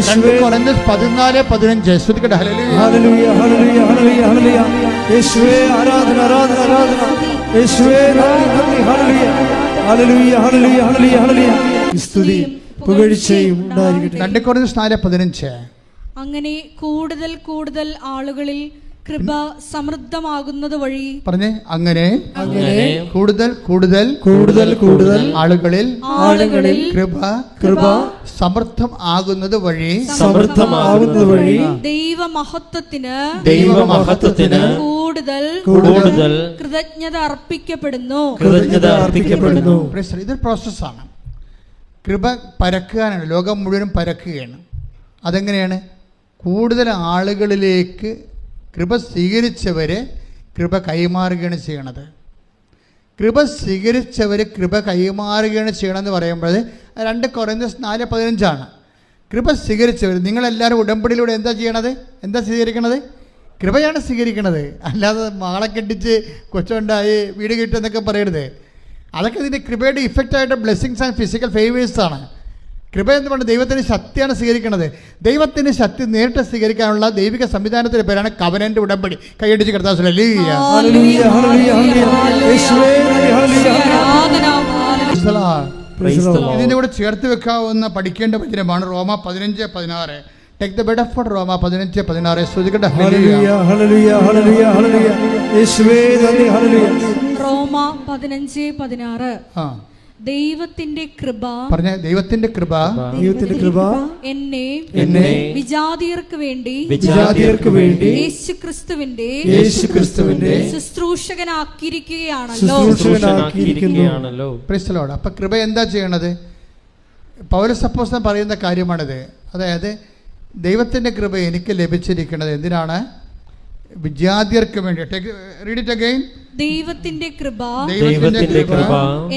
2 Corinthians 14:15. ശ്രുതിക്കട്ടെ. ഹല്ലേലൂയ, ഹല്ലേലൂയ, ഹല്ലേലൂയ, ഹല്ലേലൂയ. യേശുവേ ആരാധന, ആരാധന, ആരാധന. യേശുവേ നന്ദി, നന്ദി. ഹല്ലേലൂയ, ഹല്ലേലൂയ, ഹല്ലേലൂയ, ഹല്ലേലൂയ, ഹല്ലേലൂയ. സ്തുതിയും പുകഴ്ചയും ഉണ്ടായിരിക്കട്ടെ. 2 Corinthians 4:15. അങ്ങനെ കൂടുതൽ കൂടുതൽ ആളുകളിൽ കൃപ സമൃദ്ധമാകുന്നത് വഴി. പറഞ്ഞേ, അങ്ങനെ കൂടുതൽ കൂടുതൽ കൂടുതൽ കൂടുതൽ ആളുകളിൽ കൃപ സമൃദ്ധം ആകുന്നത് വഴി ദൈവമഹത്വത്തിന് കൂടുതൽ കൃതജ്ഞത അർപ്പിക്കപ്പെടുന്നു. ഇതൊരു പ്രോസസ്സാണ്. കൃപ പരക്കാനാണ്. ലോകം മുഴുവൻ പരക്കുകയാണ്. അതെങ്ങനെയാണ്? കൂടുതൽ ആളുകളിലേക്ക് കൃപ സ്വീകരിച്ചവരെ കൃപ കൈമാറുകയാണ് ചെയ്യണത്. കൃപ സ്വീകരിച്ചവർ കൃപ കൈമാറുകയാണ് ചെയ്യണമെന്ന് പറയുമ്പോൾ 2 Corinthians 4:15. കൃപ സ്വീകരിച്ചവർ, നിങ്ങളെല്ലാവരും ഉടമ്പടിയിലൂടെ എന്താ ചെയ്യണത്? എന്താ സ്വീകരിക്കണത്? കൃപയാണ് സ്വീകരിക്കണത്. അല്ലാതെ മാളെ കെട്ടിച്ച് കൊച്ചുണ്ടായി വീട് കിട്ടുമെന്നൊക്കെ പറയരുത്. അതൊക്കെ ഇതിൻ്റെ കൃപയുടെ ഇഫക്റ്റായിട്ട് ബ്ലെസ്സിങ്സ് ആൻഡ് ഫിസിക്കൽ ഫേവേഴ്സാണ്. കൃപ എന്ന് പറഞ്ഞാൽ ദൈവത്തിൻ്റെ ശക്തിയാണ് സ്വീകരിക്കുന്നത്. ദൈവത്തിൻ്റെ ശക്തി നേരിട്ട് സ്വീകരിക്കാനുള്ള ദൈവിക സംവിധാനത്തിൻ്റെ പേരാണ് കവനന്റ് ഉടമ്പടി. കൈയടിച്ച് കർത്താവ്. ഇതിൻ്റെ കൂടെ ചേർത്ത് വെക്കാവുന്ന പഠിക്കേണ്ട വചനമാണ് റോമ 15:16. Take the bed of God. റോമ 15:16. ശ്രുതിക്കട്ടെ. റോമ 15:16. ദൈവത്തിന്റെ കൃപ. പറഞ്ഞ, ദൈവത്തിന്റെ കൃപ എന്നെ വിജാതിയർക്ക് വേണ്ടി യേശുക്രിസ്തുവിന്റെ ശുശ്രൂഷകനാക്കിയിരിക്കുകയാണല്ലോ. Price the Lord. അപ്പൊ കൃപ എന്താ ചെയ്യണത്? പൗലോസ് അപ്പോസ്തലൻ പറയുന്ന കാര്യമാണിത്. അതായത് ദൈവത്തിന്റെ കൃപ എനിക്ക് ലഭിച്ചിരിക്കുന്നത് എന്തിനാണ്? വിജാതിയർക്ക് വേണ്ടി. Read it again. ദൈവത്തിന്റെ കൃപ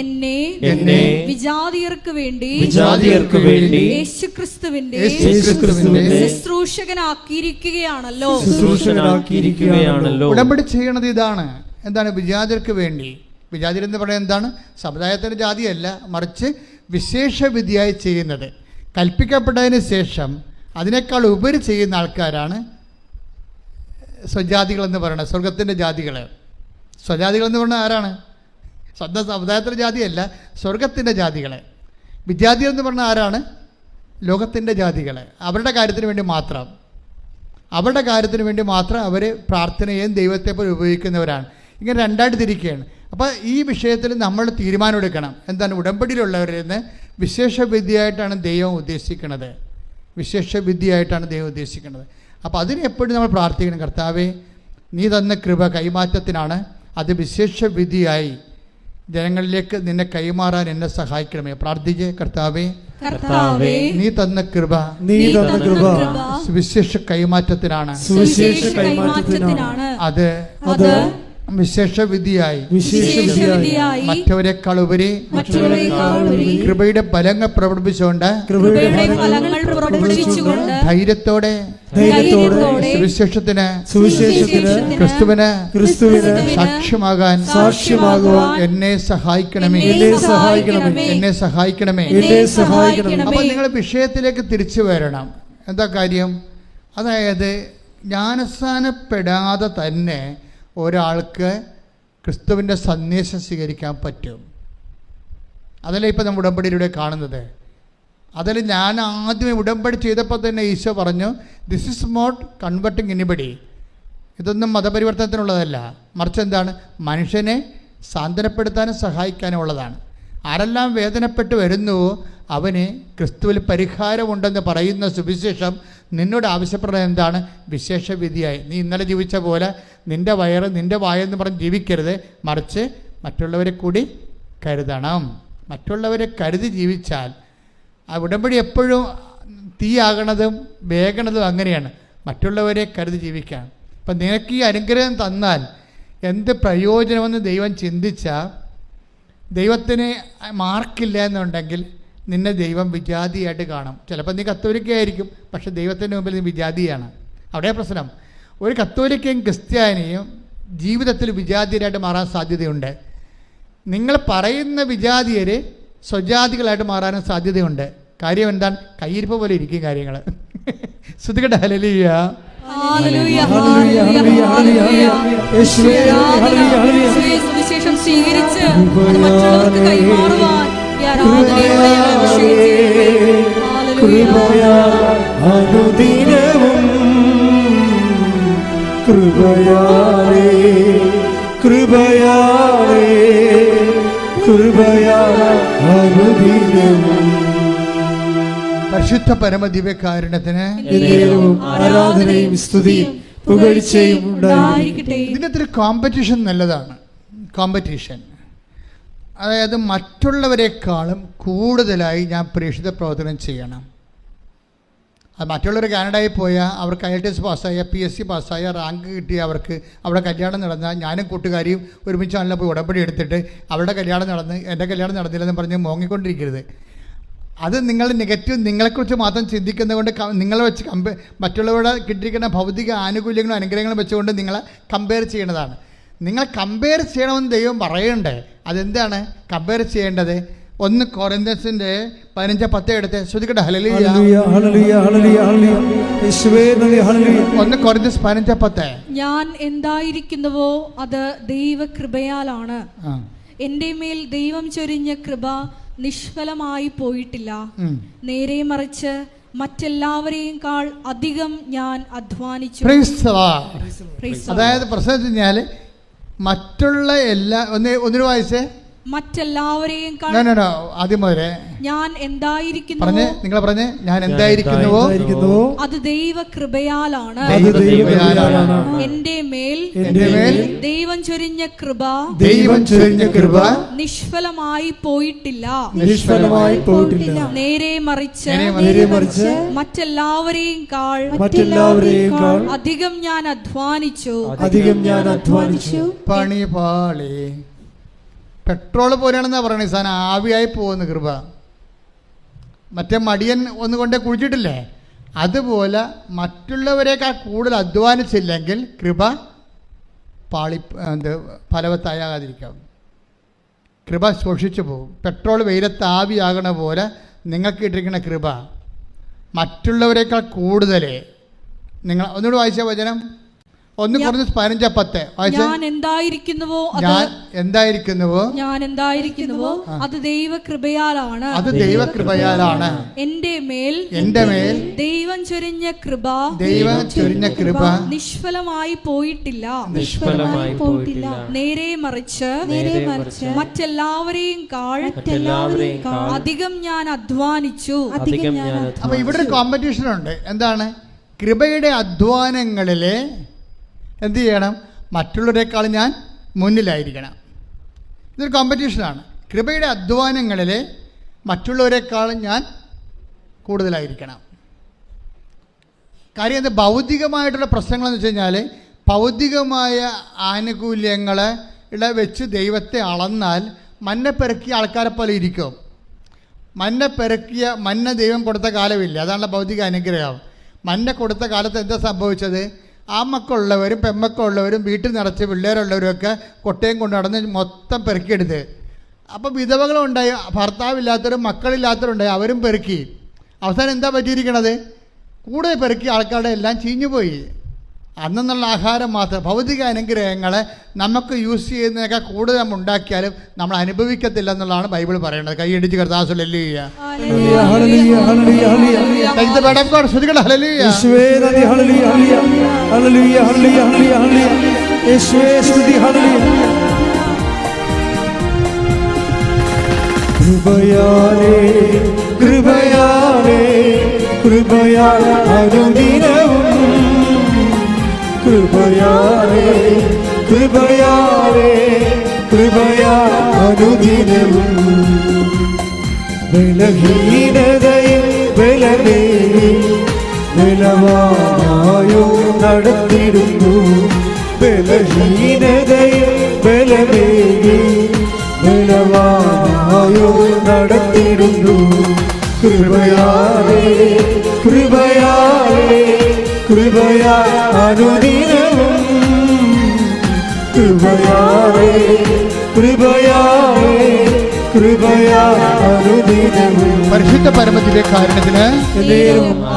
എന്നെ വിജാതിയർക്ക് വേണ്ടി യേശുക്രിസ്തുവിന്റെ ശുശ്രൂഷകനാക്കിയിരിക്കുകയാണല്ലോ. ഉടമ്പടി ചെയ്യണത് ഇതാണ്. എന്താണ്? വിജാതിയർക്ക് വേണ്ടി. വിജാതിയർ എന്ന് പറയുന്നത് എന്താണ്? സമുദായത്തിന്റെ ജാതിയല്ല, മറിച്ച് വിശേഷ വിധിയായി ചെയ്യുന്നത്. കൽപ്പിക്കപ്പെട്ടതിന് ശേഷം അതിനേക്കാൾ ഉപരി ചെയ്യുന്ന ആൾക്കാരാണ് സ്വജാതികളെന്ന് പറയുന്നത്. സ്വർഗത്തിൻ്റെ ജാതികൾ. സ്വജാതികളെന്ന് പറഞ്ഞാൽ ആരാണ്? സ്വന്തം സമുദായത്തിൻ്റെ ജാതിയല്ല, സ്വർഗത്തിൻ്റെ ജാതികളെ. വിജാതികൾ എന്ന് പറഞ്ഞാൽ ആരാണ്? ലോകത്തിൻ്റെ ജാതികളെ. അവരുടെ കാര്യത്തിന് വേണ്ടി മാത്രം. അവരുടെ കാര്യത്തിന് വേണ്ടി മാത്രം അവർ പ്രാർത്ഥനയും ദൈവത്തെ പോലെ ഉപയോഗിക്കുന്നവരാണ്. ഇങ്ങനെ രണ്ടായിട്ട് തിരിക്കുകയാണ്. അപ്പോൾ ഈ വിഷയത്തിൽ നമ്മൾ തീരുമാനമെടുക്കണം. എന്താണ്? ഉടമ്പടിയിലുള്ളവരിൽ നിന്ന് വിശേഷ വിദ്യയായിട്ടാണ് ദൈവം ഉദ്ദേശിക്കുന്നത്. വിശേഷ വിദ്യയായിട്ടാണ് ദൈവം ഉദ്ദേശിക്കുന്നത്. അപ്പോൾ അതിന് എപ്പോഴും നമ്മൾ പ്രാർത്ഥിക്കണം, കർത്താവേ നീ തന്ന കൃപ കൈമാറ്റത്തിനാണ്, അത് വിശേഷ വിധിയായി ജനങ്ങളിലേക്ക് നിന്നെ കൈമാറാൻ എന്നെ സഹായിക്കണമേ. പ്രാർത്ഥിക്കേ, കർത്താവേ നീ തന്ന കൃപ വിശേഷ കൈമാറ്റത്തിനാണ്, അത് വിശേഷ വിധിയായി മറ്റവരെക്കാൾ ഉപരി കൃപയുടെ ഫലങ്ങൾ പ്രവർത്തിച്ചുകൊണ്ട് ധൈര്യത്തോടെ സുവിശേഷത്തിന് ക്രിസ്തുവിന് സാക്ഷ്യമാകാൻ എന്നെ സഹായിക്കണമേ. അപ്പൊ നിങ്ങൾ വിഷയത്തിലേക്ക് തിരിച്ചു വരണം. എന്താ കാര്യം? അതായത് ജ്ഞാനസ്നാനപ്പെടാതെ തന്നെ ഒരാൾക്ക് ക്രിസ്തുവിൻ്റെ സന്ദേശം സ്വീകരിക്കാൻ പറ്റും. അതല്ലേ ഇപ്പം നമ്മൾ ഉടമ്പടിയിലൂടെ കാണുന്നത്. അതിൽ ഞാൻ ആദ്യമേ ഉടമ്പടി ചെയ്തപ്പോൾ തന്നെ ഈശോ പറഞ്ഞു, this is not converting anybody. ഇതൊന്നും മതപരിവർത്തനത്തിനുള്ളതല്ല, മറിച്ച് എന്താണ്? മനുഷ്യനെ സാന്ത്വനപ്പെടുത്താനും സഹായിക്കാനും ഉള്ളതാണ്. ആരെല്ലാം വേദനപ്പെട്ട് വരുന്നുവോ അവന് ക്രിസ്തുവിൽ പരിഹാരമുണ്ടെന്ന് പറയുന്ന സുവിശേഷം നിന്നോട് ആവശ്യപ്പെടുന്നത് എന്താണ്? വിശേഷ വിധിയായി. നീ ഇന്നലെ ജീവിച്ച പോലെ നിൻ്റെ വയറ് നിൻ്റെ വായെന്ന് പറഞ്ഞ് ജീവിക്കരുത്, മറിച്ച് മറ്റുള്ളവരെ കൂടി കരുതണം. മറ്റുള്ളവരെ കരുതി ജീവിച്ചാൽ ആ ഉടമ്പടി എപ്പോഴും തീയാകണതും വേഗണതും അങ്ങനെയാണ്, മറ്റുള്ളവരെ കരുതി ജീവിക്കാൻ. അപ്പം നിനക്ക് ഈ അനുഗ്രഹം തന്നാൽ എന്ത് പ്രയോജനമെന്ന് ദൈവം ചിന്തിച്ചാൽ, ദൈവത്തിന് മാർക്കില്ല എന്നുണ്ടെങ്കിൽ നിന്നെ ദൈവം വിജാതിയായിട്ട് കാണും. ചിലപ്പോൾ നീ കത്തോലിക്കയായിരിക്കും, പക്ഷെ ദൈവത്തിൻ്റെ മുമ്പിൽ നീ വിജാതിയാണ്. അവിടെ പ്രശ്നം. ഒരു കത്തോലിക്കയും ക്രിസ്ത്യാനിയും ജീവിതത്തിൽ വിജാതിയരായിട്ട് മാറാൻ സാധ്യതയുണ്ട്. നിങ്ങൾ പറയുന്ന വിജാതിയർ സ്വജാതികളായിട്ട് മാറാനും സാധ്യതയുണ്ട്. കാര്യം എന്താണ്? കയ്യിരിപ്പ് പോലെ ഇരിക്കും കാര്യങ്ങൾ. ശ്രുതികട്ടെ, ഹല്ലേലൂയ. സുവിശേഷം സ്വീകരിച്ച് മറ്റുള്ളവർക്ക് കൈമാറുവാൻ അനുദിനവും കൃപയാലേ കൃപയാലേ കൃപയാനുദിനവും. പരിശുദ്ധ പരമദിവ്യകാരുണ്യത്തിന് ആരാധനയും സ്തുതിയും പുകഴ്ചയും ഉണ്ടായിരിക്കട്ടെ. ഇതിനകത്തൊരു കോമ്പറ്റീഷൻ നല്ലതാണ്. കോമ്പറ്റീഷൻ, അതായത് മറ്റുള്ളവരെക്കാളും കൂടുതലായി ഞാൻ പ്രേക്ഷിത പ്രവർത്തനം ചെയ്യണം. അത് മറ്റുള്ളവർ കാനഡയിൽ പോയാൽ അവർക്ക് IELTS പാസ്സായ, PSC പാസ്സായ, റാങ്ക് കിട്ടിയ അവർക്ക് അവിടെ കല്യാണം നടന്നാൽ ഞാനും കൂട്ടുകാരിയും ഒരുമിച്ചാണല്ലോ പോയി ഉടമ്പടി എടുത്തിട്ട് അവരുടെ കല്യാണം നടന്ന് എൻ്റെ കല്യാണം നടന്നില്ലെന്ന് പറഞ്ഞ് മോങ്ങിക്കൊണ്ടിരിക്കരുത്. അത് നിങ്ങൾ നെഗറ്റീവ് നിങ്ങളെക്കുറിച്ച് മാത്രം ചിന്തിക്കുന്നത് കൊണ്ട് നിങ്ങളെ വെച്ച് മറ്റുള്ളവരുടെ കിട്ടിയിരിക്കുന്ന ഭൗതിക ആനുകൂല്യങ്ങളും അനുഗ്രഹങ്ങളും വെച്ചുകൊണ്ട് നിങ്ങളെ കമ്പയർ ചെയ്യേണ്ടതാണ്. നിങ്ങൾ കമ്പയർ ചെയ്യണമെന്ന് ദൈവം പറയണ്ടേ? അതെന്താണ് കമ്പയർ ചെയ്യേണ്ടത്? 1 കൊരിന്ത്യൻസിന്റെ 15:10 എടുത്ത് ശ്രദ്ധിക്കട്ടെ. ഹല്ലേലൂയ, ഹല്ലേലൂയ, ഹല്ലേലൂയ, ഹല്ലേലൂയ. യേശുവേ നന്ദി, ഹല്ലേലൂയ. 1 കൊരിന്ത്യൻസ് 15:10. ഞാൻ എന്തായിരിക്കുന്നുവോ അത് ദൈവകൃപയാലാണ്. എൻ്റെ മേൽ ദൈവം ചൊരിഞ്ഞ കൃപ നിഷ്ഫലമായി പോയിട്ടില്ല. നേരെ മറിച്ച് മറ്റെല്ലാവരെയും കാൾ അധികം ഞാൻ അധ്വാനിച്ചു. അതായത് പ്രശ്നം വെച്ച് കഴിഞ്ഞാൽ മറ്റുള്ള എല്ലാ ഒന്നിനു വായിച്ചേ, മറ്റെല്ലാവരെയും ആദ്യം മുതലേ ഞാൻ എന്തായിരിക്കുന്നു നിങ്ങൾ പറഞ്ഞേ, ഞാൻ എന്തായിരിക്കുന്നുവോ അത് ദൈവകൃപയാലാണ്. എന്റെ മേൽ ദൈവം ചൊരിഞ്ഞ കൃപ നിഷ്ഫലമായി പോയിട്ടില്ല. നേരെ മറിച്ച് മറ്റെല്ലാവരെയും കാൾ അധികം ഞാൻ അധ്വാനിച്ചു. പണിപാളി പെട്രോൾ പോലെയാണെന്നാ പറയണേ. സാധനം ആവിയായി പോകുന്ന കൃപ. മറ്റേ മടിയൻ ഒന്നുകൊണ്ടേ കുഴിച്ചിട്ടില്ലേ? അതുപോലെ മറ്റുള്ളവരെക്കാൾ കൂടുതൽ അധ്വാനിച്ചില്ലെങ്കിൽ കൃപ ഫലവത്താകാതിരിക്കാം. കൃപ ശോഷിച്ചു പോകും. പെട്രോൾ വെയിലത്ത് ആവിയാകണ പോലെ നിങ്ങൾക്ക് ഇട്ടിരിക്കുന്ന കൃപ മറ്റുള്ളവരെക്കാൾ കൂടുതൽ നിങ്ങൾ ഒന്നുകൂടി വായിച്ച വചനം. 1 കൊരിന്ത്യർ 15:10 വായിച്ചേ. ഞാൻ എന്തായിരിക്കുന്നുവോ ഞാൻ എന്തായിരിക്കുന്നുവോ അത് ദൈവകൃപയാലാണ്. അത് ദൈവകൃപയാലാണ്. എന്റെ മേൽ ദൈവം ചൊരിഞ്ഞ കൃപ നിഷ്ഫലമായി പോയിട്ടില്ല. നേരെ മറിച്ച് മറ്റെല്ലാവരെയും അധികം ഞാൻ അധ്വാനിച്ചു. അപ്പൊ ഇവിടെ ഒരു കോമ്പറ്റീഷൻ ഉണ്ട്. എന്താണ്? കൃപയുടെ അധ്വാനങ്ങളിലെ എന്ത് ചെയ്യണം? മറ്റുള്ളവരെക്കാൾ ഞാൻ മുന്നിലായിരിക്കണം. ഇതൊരു കോമ്പറ്റീഷനാണ്. കൃപയുടെ അധ്വാനങ്ങളിൽ മറ്റുള്ളവരെക്കാളും ഞാൻ കൂടുതലായിരിക്കണം. കാര്യം അത് ഭൗതികമായിട്ടുള്ള പ്രശ്നങ്ങളെന്ന് വെച്ച് കഴിഞ്ഞാൽ, ഭൗതികമായ ആനുകൂല്യങ്ങളെ വെച്ച് ദൈവത്തെ അളന്നാൽ മന്ന പെറുക്കിയ ആൾക്കാരെ പോലെ ഇരിക്കും. മന്ന ദൈവം കൊടുത്ത കാലമില്ല. അതാണല്ലോ ഭൗതിക അനുഗ്രഹം. മന്ന കൊടുത്ത കാലത്ത് എന്താ സംഭവിച്ചത്? ആ മക്കളുള്ളവരും പെമ്മക്കളുള്ളവരും വീട്ടിൽ നിറച്ച് പിള്ളേരുള്ളവരുമൊക്കെ കൊട്ടയും കൊണ്ട് നടന്ന് മൊത്തം പെറുക്കിയെടുത്ത്. അപ്പോൾ വിധവകളുണ്ടായി, ഭർത്താവില്ലാത്തവരും മക്കളില്ലാത്തവരുണ്ടായി, അവരും പെറുക്കി. അവസാനം എന്താ പറ്റിയിരിക്കണത്? കൂടുതൽ പെറുക്കിയ ആൾക്കാരുടെ എല്ലാം ചീഞ്ഞുപോയി. അന്നുള്ള ആഹാരം മാത്രം. ഭൗതിക അനുഗ്രഹങ്ങളെ നമുക്ക് യൂസ് ചെയ്യുന്നതൊക്കെ കൂടുതൽ നമ്മൾ ഉണ്ടാക്കിയാലും നമ്മൾ അനുഭവിക്കത്തില്ല എന്നുള്ളതാണ് ബൈബിൾ പറയുന്നത്. കൈയടിച്ച് കർത്താവ് ഹല്ലേലൂയ. അനുദിനവും ബലഹീനതയിൽ ബലമേറി ബലവാനായോ നടത്തിടുന്നു. ബലഹീനതയിൽ ബലമേറി ബലവാനായോ നടത്തിടുന്നു. കൃപയാലേ അനുദിനവും പരിശുദ്ധ പരമദിവ്യകാരുണ്യത്തിന്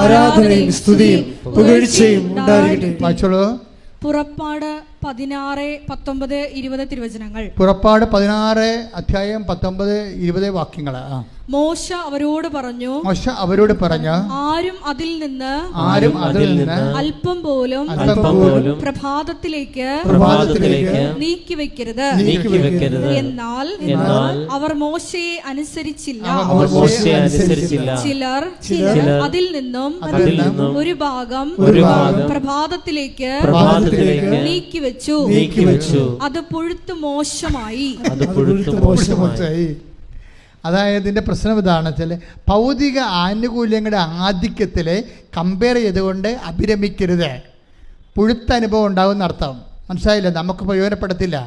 ആരാധനയും സ്തുതിയും പുകഴ്ചയും ഉണ്ടായിരിക്കട്ടെ. വായിച്ചോളൂ. പുറപ്പാട് 16:19-20 തിരുവചനങ്ങൾ. പുറപ്പാട് 16:19-20 വാക്യങ്ങൾ. മോശ അവരോട് പറഞ്ഞു, ആരും അതിൽ നിന്ന് അല്പം പോലും പ്രഭാതത്തിലേക്ക് നീക്കിവെക്കരുത്. എന്നാൽ അവർ മോശയെ അനുസരിച്ചില്ല. ചിലർ അതിൽ നിന്നും ഒരു ഭാഗം പ്രഭാതത്തിലേക്ക് നീക്കിവെച്ചു. അത് പുഴുത്തു മോശമായി. അതായത് ഇതിൻ്റെ പ്രശ്നം ഇതാണ് വെച്ചാൽ, ഭൗതിക ആനുകൂല്യങ്ങളുടെ ആധിക്യത്തിൽ കമ്പയർ ചെയ്തുകൊണ്ട് അഭിരമിക്കരുത്. പുഴുത്ത അനുഭവം ഉണ്ടാകുന്ന അർത്ഥം മനസ്സിലായില്ല? നമുക്ക് പ്രയോജനപ്പെടുത്തില്ല.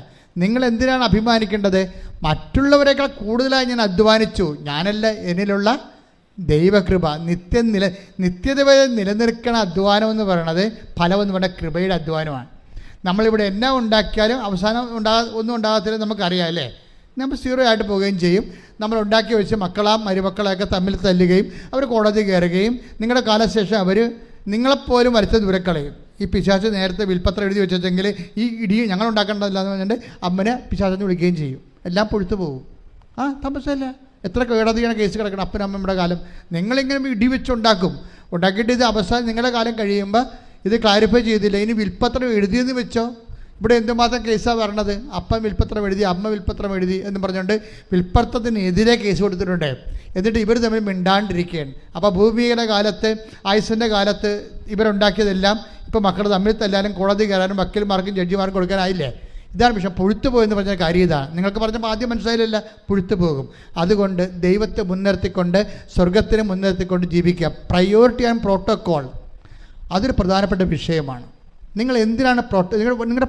നിങ്ങൾ എന്തിനാണ് അഭിമാനിക്കേണ്ടത്? മറ്റുള്ളവരെക്കാൾ കൂടുതലായി ഞാൻ അധ്വാനിച്ചു. ഞാനല്ല, എന്നിലുള്ള ദൈവകൃപ. നിത്യത വരെ നിലനിൽക്കണ അധ്വാനം എന്ന് പറയണത് ഫലമെന്ന് പറഞ്ഞ കൃപയുടെ അധ്വാനമാണ്. നമ്മളിവിടെ എന്നാ ഉണ്ടാക്കിയാലും അവസാനം ഒന്നും ഉണ്ടാകത്തില്ല, നമുക്കറിയാം അല്ലേ? നമ്മൾ 0 ആയിട്ട് പോവുകയും ചെയ്യും. നമ്മൾ ഉണ്ടാക്കി വെച്ച് മരുമക്കളെയൊക്കെ തമ്മിൽ തല്ലുകയും അവർ കോടതി കയറുകയും നിങ്ങളുടെ കാലശേഷം അവർ നിങ്ങളെപ്പോലും വരച്ച ദൂരക്കളയും. ഈ പിശാച് നേരത്തെ വിൽപ്പത്രം എഴുതി വെച്ചെങ്കിൽ ഈ ഇടി ഞങ്ങൾ ഉണ്ടാക്കേണ്ടതില്ല എന്ന് പറഞ്ഞിട്ട് അമ്മനെ പിശാചെന്ന് വിളിക്കുകയും ചെയ്യും. എല്ലാം പൊഴുത്തു പോകും. താമസമല്ല. എത്ര കോടതിയാണ് കേസ് കിടക്കണം അപ്പനും അമ്മയുടെ കാലം. നിങ്ങളിങ്ങനെ ഇടി ഉണ്ടാക്കിയിട്ട് ഇത് അവസാനം നിങ്ങളുടെ കാലം കഴിയുമ്പോൾ ഇത് ക്ലാരിഫൈ ചെയ്തില്ല, ഇനി വിൽപ്പത്രം എഴുതിയെന്ന് വെച്ചോ. ഇവിടെ എന്തുമാത്രം കേസാണ് വരണത്? അപ്പൻ വിൽപ്പത്രം എഴുതി, അമ്മ വിൽപ്പത്രം എഴുതി എന്ന് പറഞ്ഞുകൊണ്ട് വിൽപ്പത്രത്തിനെതിരെ കേസ് കൊടുത്തിട്ടുണ്ട്. എന്നിട്ട് ഇവർ തമ്മിൽ മിണ്ടാണ്ടിരിക്കുകയാണ്. അപ്പോൾ ഭൂമിയുടെ കാലത്ത്, ആയുസിൻ്റെ കാലത്ത് ഇവരുണ്ടാക്കിയതെല്ലാം ഇപ്പോൾ മക്കൾ തമ്മിൽ തല്ലാനും കോടതി കയറാനും വക്കീൽമാർക്കും ജഡ്ജിമാർക്കും കൊടുക്കാനായില്ലേ? ഇതാണ് വിഷയം. പുഴുത്തു പോയെന്ന് പറഞ്ഞ കാര്യം ഇതാണ്. നിങ്ങൾക്ക് പറഞ്ഞപ്പോൾ ആദ്യം മനസ്സിലായില്ല, പുഴുത്തു പോകും. അതുകൊണ്ട് ദൈവത്തെ മുൻനിർത്തിക്കൊണ്ട്, സ്വർഗത്തിനെ മുൻനിർത്തിക്കൊണ്ട് ജീവിക്കുക. പ്രയോറിറ്റി ആൻഡ് പ്രോട്ടോക്കോൾ അതൊരു പ്രധാനപ്പെട്ട വിഷയമാണ്. നിങ്ങൾ എന്തിനാണ് നിങ്ങളുടെ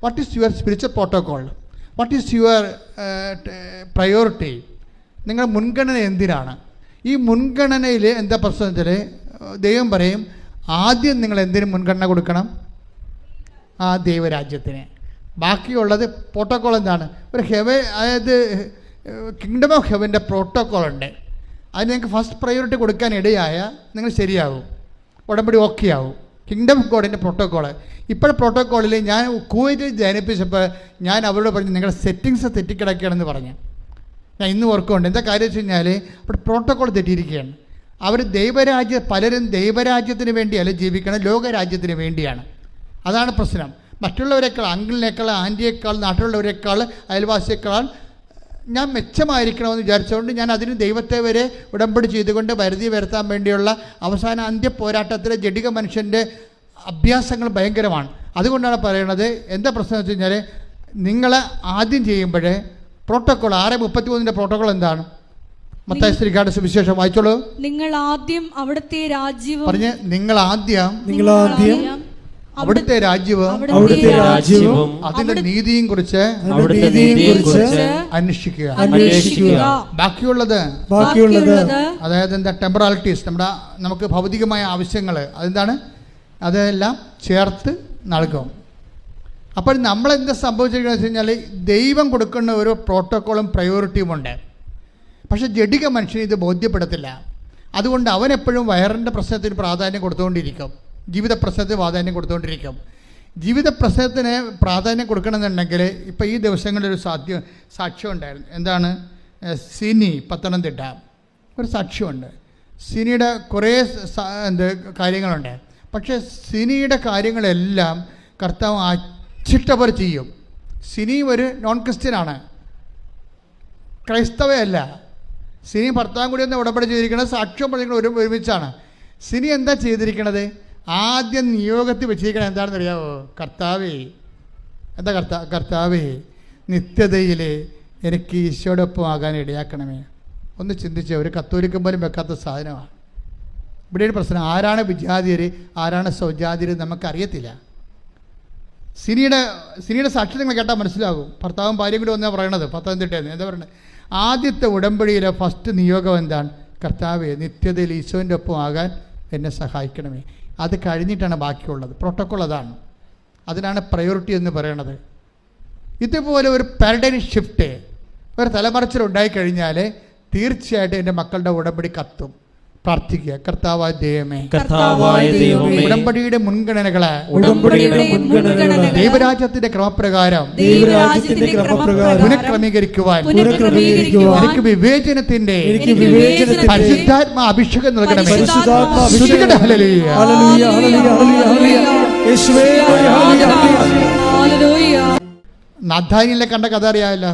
what is your spiritual protocol? What is your priority? നിങ്ങളുടെ മുൻഗണന എന്തിനാണ്? ഈ മുൻഗണനയിൽ എന്താ പ്രശ്നം വെച്ചാൽ, ദൈവം പറയും ആദ്യം നിങ്ങൾ എന്തിനും മുൻഗണന കൊടുക്കണം? ആ ദൈവരാജ്യത്തിന്. ബാക്കിയുള്ളത് പ്രോട്ടോക്കോൾ എന്താണ്? ഒരു അതായത് കിങ്ഡം ഓഫ് ഹെവൻ്റെ പ്രോട്ടോക്കോൾ ഉണ്ട്. അതിന് നിങ്ങൾക്ക് ഫസ്റ്റ് പ്രയോറിറ്റി കൊടുക്കാൻ ഇടയായ നിങ്ങൾ ശരിയാവും, ഉടമ്പടി ഓക്കെ ആവും. കിങ്ഡം ഓഫ് ഗോഡിൻ്റെ പ്രോട്ടോക്കോള്. ഇപ്പോൾ പ്രോട്ടോക്കോളിൽ ഞാൻ കുവൈറ്റിൽ ജനിപ്പിച്ചപ്പോൾ ഞാൻ അവരോട് പറഞ്ഞു നിങ്ങളുടെ സെറ്റിങ്സ് തെറ്റിക്കിടക്കുകയാണെന്ന് പറഞ്ഞു. ഞാൻ ഇന്ന് ഓർക്കുന്നുണ്ട്. എന്താ കാര്യം വെച്ച് കഴിഞ്ഞാൽ അവിടെ പ്രോട്ടോക്കോൾ തെറ്റിയിരിക്കുകയാണ്. അവർ പലരും ദൈവരാജ്യത്തിന് വേണ്ടിയല്ല ജീവിക്കണം, ലോകരാജ്യത്തിന് വേണ്ടിയാണ്. അതാണ് പ്രശ്നം. മറ്റുള്ളവരെക്കാൾ, അങ്കിളിനേക്കാൾ, ആൻറ്റിയേക്കാൾ, നാട്ടിലുള്ളവരെക്കാൾ, അയൽവാസിയേക്കാൾ ഞാൻ മെച്ചമായിരിക്കണമെന്ന് വിചാരിച്ചുകൊണ്ട് ഞാൻ അതിന് ദൈവത്തെ വരെ ഉടമ്പടി ചെയ്തുകൊണ്ട് വരുതി വരുത്താൻ വേണ്ടിയുള്ള അവസാന അന്ത്യ പോരാട്ടത്തിലെ ജഡിക മനുഷ്യൻ്റെ അഭ്യാസങ്ങൾ ഭയങ്കരമാണ്. അതുകൊണ്ടാണ് പറയുന്നത്, എന്താ പ്രശ്നം എന്ന് വെച്ച് കഴിഞ്ഞാൽ നിങ്ങൾ ആദ്യം ചെയ്യുമ്പോഴേ പ്രോട്ടോക്കോൾ 6:33 പ്രോട്ടോക്കോൾ എന്താണ്? മത്തായി ശ്രീകാട് സുവിശേഷം വായിച്ചോളൂ. നിങ്ങൾ ആദ്യം അവിടുത്തെ രാജ്യവും പറഞ്ഞ് നിങ്ങൾ ആദ്യം അവിടുത്തെ രാജ്യവും അതിന്റെ നീതിയും കുറിച്ച് അന്വേഷിക്കുക. ബാക്കിയുള്ളത് അതായത് എന്താ ടെമ്പറാലിറ്റീസ്, നമുക്ക് ഭൗതികമായ ആവശ്യങ്ങൾ അതെന്താണ്, അതെല്ലാം ചേർത്ത് നൽകും. അപ്പോൾ നമ്മളെന്താ സംഭവിച്ചിരിക്കുന്നത് വെച്ച് കഴിഞ്ഞാൽ ദൈവം കൊടുക്കുന്ന ഒരു പ്രോട്ടോക്കോളും പ്രയോറിറ്റിയും ഉണ്ട്. പക്ഷേ ജഡിക മനുഷ്യന് ഇത് ബോധ്യപ്പെടത്തില്ല. അതുകൊണ്ട് അവനെപ്പോഴും വയറിൻ്റെ പ്രശ്നത്തിന് പ്രാധാന്യം കൊടുത്തുകൊണ്ടിരിക്കും, ജീവിത പ്രശ്നത്തിന് പ്രാധാന്യം കൊടുത്തുകൊണ്ടിരിക്കും. ജീവിത പ്രശ്നത്തിന് പ്രാധാന്യം കൊടുക്കണമെന്നുണ്ടെങ്കിൽ ഇപ്പോൾ ഈ ദിവസങ്ങളിൽ ഒരു സാക്ഷ്യം ഉണ്ടായിരുന്നു. എന്താണ്? സിനി, പത്തനംതിട്ട ഒരു സാക്ഷ്യമുണ്ട്. സിനിയുടെ കുറേ കാര്യങ്ങളുണ്ട്. പക്ഷേ സിനിയുടെ കാര്യങ്ങളെല്ലാം കർത്താവ് അച്ചിട്ടവർ ചെയ്യും. സിനി ഒരു നോൺ ക്രിസ്ത്യനാണ്, ക്രൈസ്തവയല്ല. സിനി ഭർത്താവും കൂടി ഒന്ന് ഉടമ്പടി ചെയ്തിരിക്കുന്നത്, സാക്ഷ്യം പറഞ്ഞിരിക്കുന്നത് ഒരുമിച്ചാണ്. സിനി എന്താ ചെയ്തിരിക്കണത്? ആദ്യം നിയോഗത്തിൽ വെച്ചിരിക്കണത് എന്താണെന്ന് അറിയാമോ? കർത്താവേ, എന്താ കർത്താവേ, നിത്യതയിൽ എനിക്ക് ഈശോടൊപ്പം ആകാൻ ഇടയാക്കണമേ. ഒന്ന് ചിന്തിച്ചേ, ഒരു കത്തോലിക്കൻ പോലും വെക്കാത്ത സാധനമാണ്. ഇവിടെ ഒരു പ്രശ്നം, ആരാണ് വിജാതിയർ, ആരാണ് സ്വജാതിയർ നമുക്കറിയത്തില്ല. സിനിയുടെ സാക്ഷി നിങ്ങൾ കേട്ടാൽ മനസ്സിലാകും. ഭർത്താവും ഭാര്യയും കൂടി വന്നാണ് പറയണത്, പത്തനംതിട്ടയെന്ന്. എന്താ പറയുന്നത്? ആദ്യത്തെ ഉടമ്പടിയിലെ ഫസ്റ്റ് നിയോഗം എന്താണ്? കർത്താവേ, നിത്യതയിൽ ഈശോൻ്റെ ഒപ്പം ആകാൻ എന്നെ സഹായിക്കണമേ. അത് കഴിഞ്ഞിട്ടാണ് ബാക്കിയുള്ളത്. പ്രോട്ടോക്കോൾ അതാണ്. അതിനാണ് പ്രയോറിറ്റി എന്ന് പറയണത്. ഇതുപോലെ ഒരു പാരഡൈം ഷിഫ്റ്റ്, ഒരു തലമറിച്ചിലുണ്ടായിക്കഴിഞ്ഞാൽ തീർച്ചയായിട്ടും എൻ്റെ മക്കളുടെ ഉടമ്പടി കത്തും. പ്രാർത്ഥിക്കുക. കർത്താവായ ദൈവമേ, ഉടമ്പടിയുടെ മുൻഗണനകളെ ദൈവരാജ്യത്തിന്റെ ക്രമപ്രകാരം പുനഃക്രമീകരിക്കുവാൻ എനിക്ക് വിവേചനത്തിന്റെ പരിശുദ്ധാത്മ അഭിഷേകം നൽകണമേ. നഥാനിയേലിനെ കണ്ട കഥ അറിയാമല്ലോ.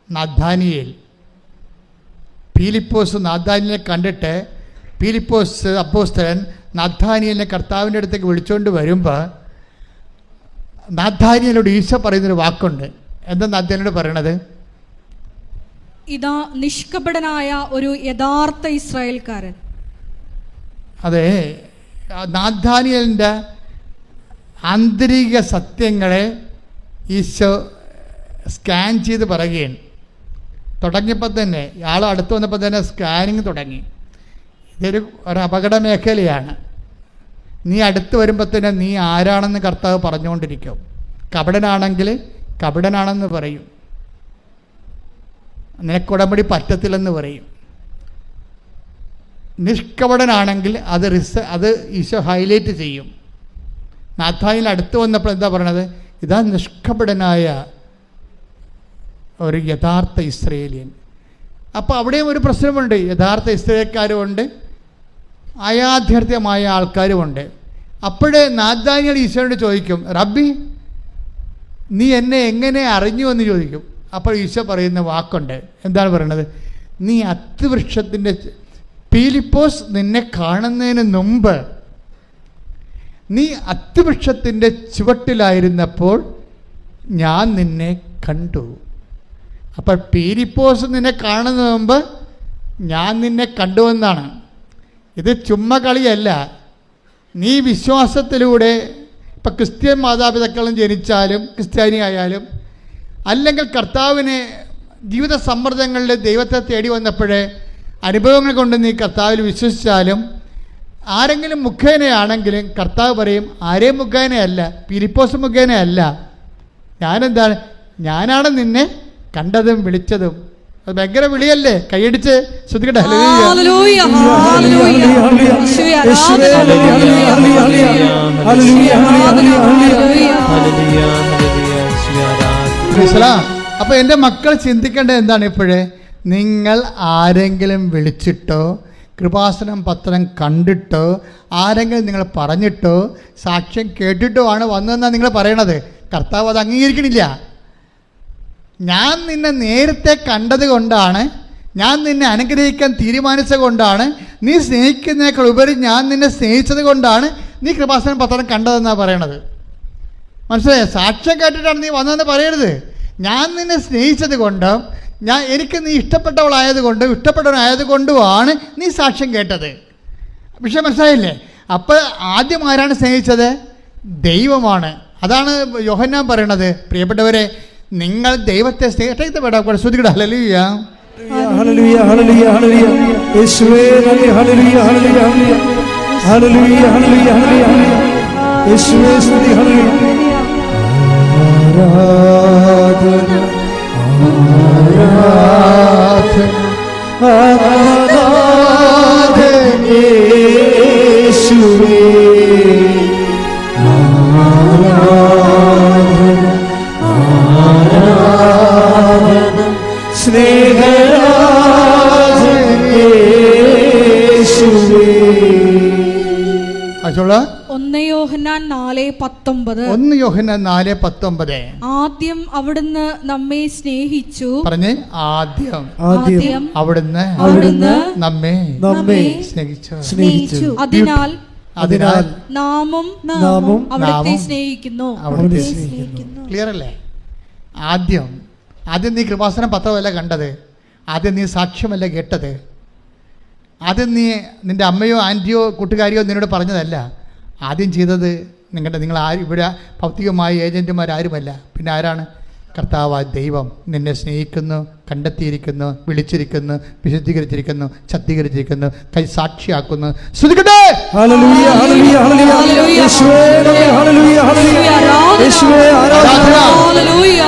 നഥാനിയേൽ, ഫിലിപ്പോസ് നാഥാനിയേലിനെ കണ്ടിട്ട് ഫിലിപ്പോസ് അപ്പോസ്തലൻ നാഥാനിയേലിനെ കർത്താവിൻ്റെ അടുത്തേക്ക് വിളിച്ചുകൊണ്ട് വരുമ്പോൾ നാഥാനിയേലോട് ഈശോ പറയുന്നൊരു വാക്കുണ്ട്. എന്താ നാഥാനിയോട് പറയണത്? ഇതാ നിഷ്കപടനായ ഒരു യഥാർത്ഥ ഇസ്രായേൽക്കാരൻ. അതെ, നാഥാനിയേലിൻ്റെ ആന്തരിക സത്യങ്ങളെ ഈശോ സ്കാൻ ചെയ്ത് പറയുകയാണ്. തുടങ്ങിയപ്പോൾ തന്നെ ഇയാൾ അടുത്ത് വന്നപ്പോൾ തന്നെ സ്കാനിങ് തുടങ്ങി. ഇതൊരു അപകട മേഖലയാണ്. നീ അടുത്ത് വരുമ്പോൾ തന്നെ നീ ആരാണെന്ന് കർത്താവ് പറഞ്ഞുകൊണ്ടിരിക്കും. കപടനാണെങ്കിൽ കപടനാണെന്ന് പറയും, നിനക്കുടമ്പടി പറ്റത്തില്ലെന്ന് പറയും. നിഷ്കപടനാണെങ്കിൽ അത് ഈശോ ഹൈലൈറ്റ് ചെയ്യും. നാഥാനിയേൽ അടുത്ത് വന്നപ്പോൾ എന്താ പറയണത്? ഇതാ നിഷ്കപടനായ ഒരു യഥാർത്ഥ ഇസ്രയേലിയൻ. അപ്പോൾ അവിടെയും ഒരു പ്രശ്നമുണ്ട്. യഥാർത്ഥ ഇസ്രയേൽക്കാരുമുണ്ട്, അയാഥാർത്ഥ്യമായ ആൾക്കാരുമുണ്ട്. അപ്പോഴേ നാഥാനിയേൽ ഈശോയോട് ചോദിക്കും, റബ്ബി, നീ എന്നെ എങ്ങനെ അറിഞ്ഞു എന്ന് ചോദിക്കും. അപ്പോൾ ഈശോ പറയുന്ന വാക്കുണ്ട്. എന്താണ് പറയണത്? നീ അത്തിവൃക്ഷത്തിൻ്റെ ഫിലിപ്പോസ് നിന്നെ കാണുന്നതിന് മുമ്പ് നീ അത്തിവൃക്ഷത്തിൻ്റെ ചുവട്ടിലായിരുന്നപ്പോൾ ഞാൻ നിന്നെ കണ്ടു. അപ്പോൾ ഫിലിപ്പോസ് നിന്നെ കാണുന്നതിന് മുമ്പ് ഞാൻ നിന്നെ കണ്ടുവെന്നാണ്. ഇത് ചുമ്മാ കളിയല്ല. നീ വിശ്വാസത്തിലൂടെ ഇപ്പം ക്രിസ്ത്യൻ മാതാപിതാക്കളും ജനിച്ചാലും ക്രിസ്ത്യാനി ആയാലും അല്ലെങ്കിൽ കർത്താവിനെ ജീവിത സമ്മർദ്ദങ്ങളിൽ ദൈവത്തെ തേടി വന്നപ്പോഴേ അനുഭവങ്ങൾ കൊണ്ട് നീ കർത്താവിൽ വിശ്വസിച്ചാലും ആരെങ്കിലും മുഖേനയാണെങ്കിലും കർത്താവ് പറയും, ആരെയും മുഖേനയല്ല, ഫിലിപ്പോസ് മുഖേനയല്ല, ഞാനാണ് നിന്നെ കണ്ടതും വിളിച്ചതും അത് ഭയങ്കര വിളിയല്ലേ? കൈയടിച്ച് ശ്രദ്ധിക്കട്ടെ. ഹല്ലേലൂയ, ഹല്ലേലൂയ. യേശുവേ, ആരാധന. അപ്പൊ എൻ്റെ മക്കൾ ചിന്തിക്കേണ്ടത് എന്താണ് ഇപ്പോഴേ? നിങ്ങൾ ആരെങ്കിലും വിളിച്ചിട്ടോ കൃപാസനം പത്രം കണ്ടിട്ടോ ആരെങ്കിലും നിങ്ങൾ പറഞ്ഞിട്ടോ സാക്ഷ്യം കേട്ടിട്ടോ ആണ് വന്നതെന്നാണ് നിങ്ങൾ പറയണത്. കർത്താവ് അത് അംഗീകരിക്കണില്ല. ഞാൻ നിന്നെ നേരത്തെ കണ്ടത് കൊണ്ടാണ്, ഞാൻ നിന്നെ അനുഗ്രഹിക്കാൻ തീരുമാനിച്ചത് കൊണ്ടാണ്, നീ സ്നേഹിക്കുന്നതിനേക്കാൾ ഉപരി ഞാൻ നിന്നെ സ്നേഹിച്ചത് കൊണ്ടാണ് നീ കൃപാസനം പത്രം കണ്ടതെന്നാണ് പറയണത്. മനസ്സിലായോ? സാക്ഷ്യം കേട്ടിട്ടാണ് നീ വന്നതെന്ന് പറയരുത്. ഞാൻ നിന്നെ സ്നേഹിച്ചത് കൊണ്ടും എനിക്ക് നീ ഇഷ്ടപ്പെട്ടവളായതുകൊണ്ടും ഇഷ്ടപ്പെട്ടവനായതുകൊണ്ടുമാണ് നീ സാക്ഷ്യം കേട്ടത്. വിഷയം മനസ്സിലായില്ലേ? അപ്പോൾ ആദ്യം ആരാണ് സ്നേഹിച്ചത്? ദൈവമാണ്. അതാണ് യോഹന്നാൻ പറയണത്. പ്രിയപ്പെട്ടവരെ, നിങ്ങൾ ദൈവത്തെ സ്നേഹിച്ചിട്ട് വിടാം. ശ്രദ്ധിക്കട്ടെ. ഹല്ലേലൂയ, ഹല്ലേലൂയ, ഹല്ലേലൂയ, ഹല്ലേലൂയ. യേശുവേ നന്ദി. ഹല്ലേലൂയ, ഹല്ലേലൂയ, ഹല്ലേലൂയ, ഹല്ലേലൂയ, ഹല്ലേലൂയ. യേശുവേ സ്തുതി. ഹല്ലേലൂയ. ആരാധന, ആരാധന, ആരാധന യേശുവേ. ആരാധന, ആരാധന സ്നേഹരാജൻ യേശുവേ. അച്ചോള 1 യോഹന്നാൻ 4:19. 1 യോഹന്നാൻ 4:19. ആദ്യം അവിടുന്ന് നമ്മെ സ്നേഹിച്ചു. പറഞ്ഞേ, ആദ്യം അവിടുന്ന് നമ്മെ സ്നേഹിച്ചു. അതിനാൽ നാമും അവിടുത്തെ സ്നേഹിക്കുന്നു. ക്ലിയർ അല്ലേ? ആദ്യം നീ കൃപാസനം പത്രമല്ല കണ്ടത്, ആദ്യം നീ സാക്ഷ്യമല്ല കേട്ടത്, ആദ്യം നീ നിൻ്റെ അമ്മയോ ആൻറ്റിയോ കൂട്ടുകാരിയോ നിന്നോട് പറഞ്ഞതല്ല. ആദ്യം ചെയ്തത് നിങ്ങൾ ആരും ഇവിടെ ഭൗതികമായ ഏജൻറ്റുമാരാരുമല്ല. പിന്നെ ആരാണ്? കർത്താവായ ദൈവം നിന്നെ സ്നേഹിക്കുന്നു, കണ്ടെത്തിയിരിക്കുന്നു, വിളിച്ചിരിക്കുന്നു, വിശുദ്ധീകരിച്ചിരിക്കുന്നു, ശക്തീകരിച്ചിരിക്കുന്നു, കൈ സാക്ഷിയാക്കുന്നു. ശ്രദ്ധിക്കട്ടെ. ഹല്ലേലൂയ, ഹല്ലേലൂയ, ഹല്ലേലൂയ. യേശുവേ ഹല്ലേലൂയ, ഹല്ലേലൂയ. യേശുവേ ആരാധന. ഹല്ലേലൂയ.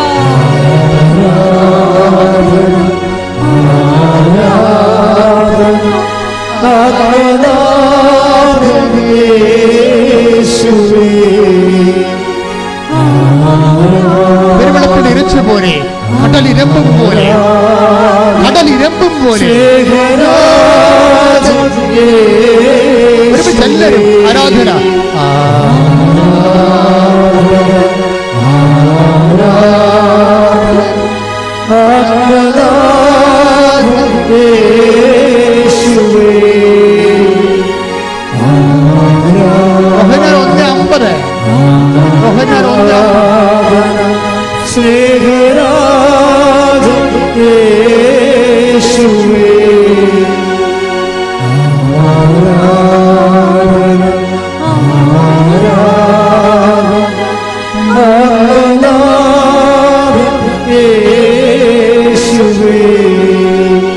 പെരുവെള്ളത്തിൽ ഇരച്ചു പോലെ, കടലിരമ്പും പോലെ, കടലിരമ്പും പോലെ എല്ലാവരും ആരാധന.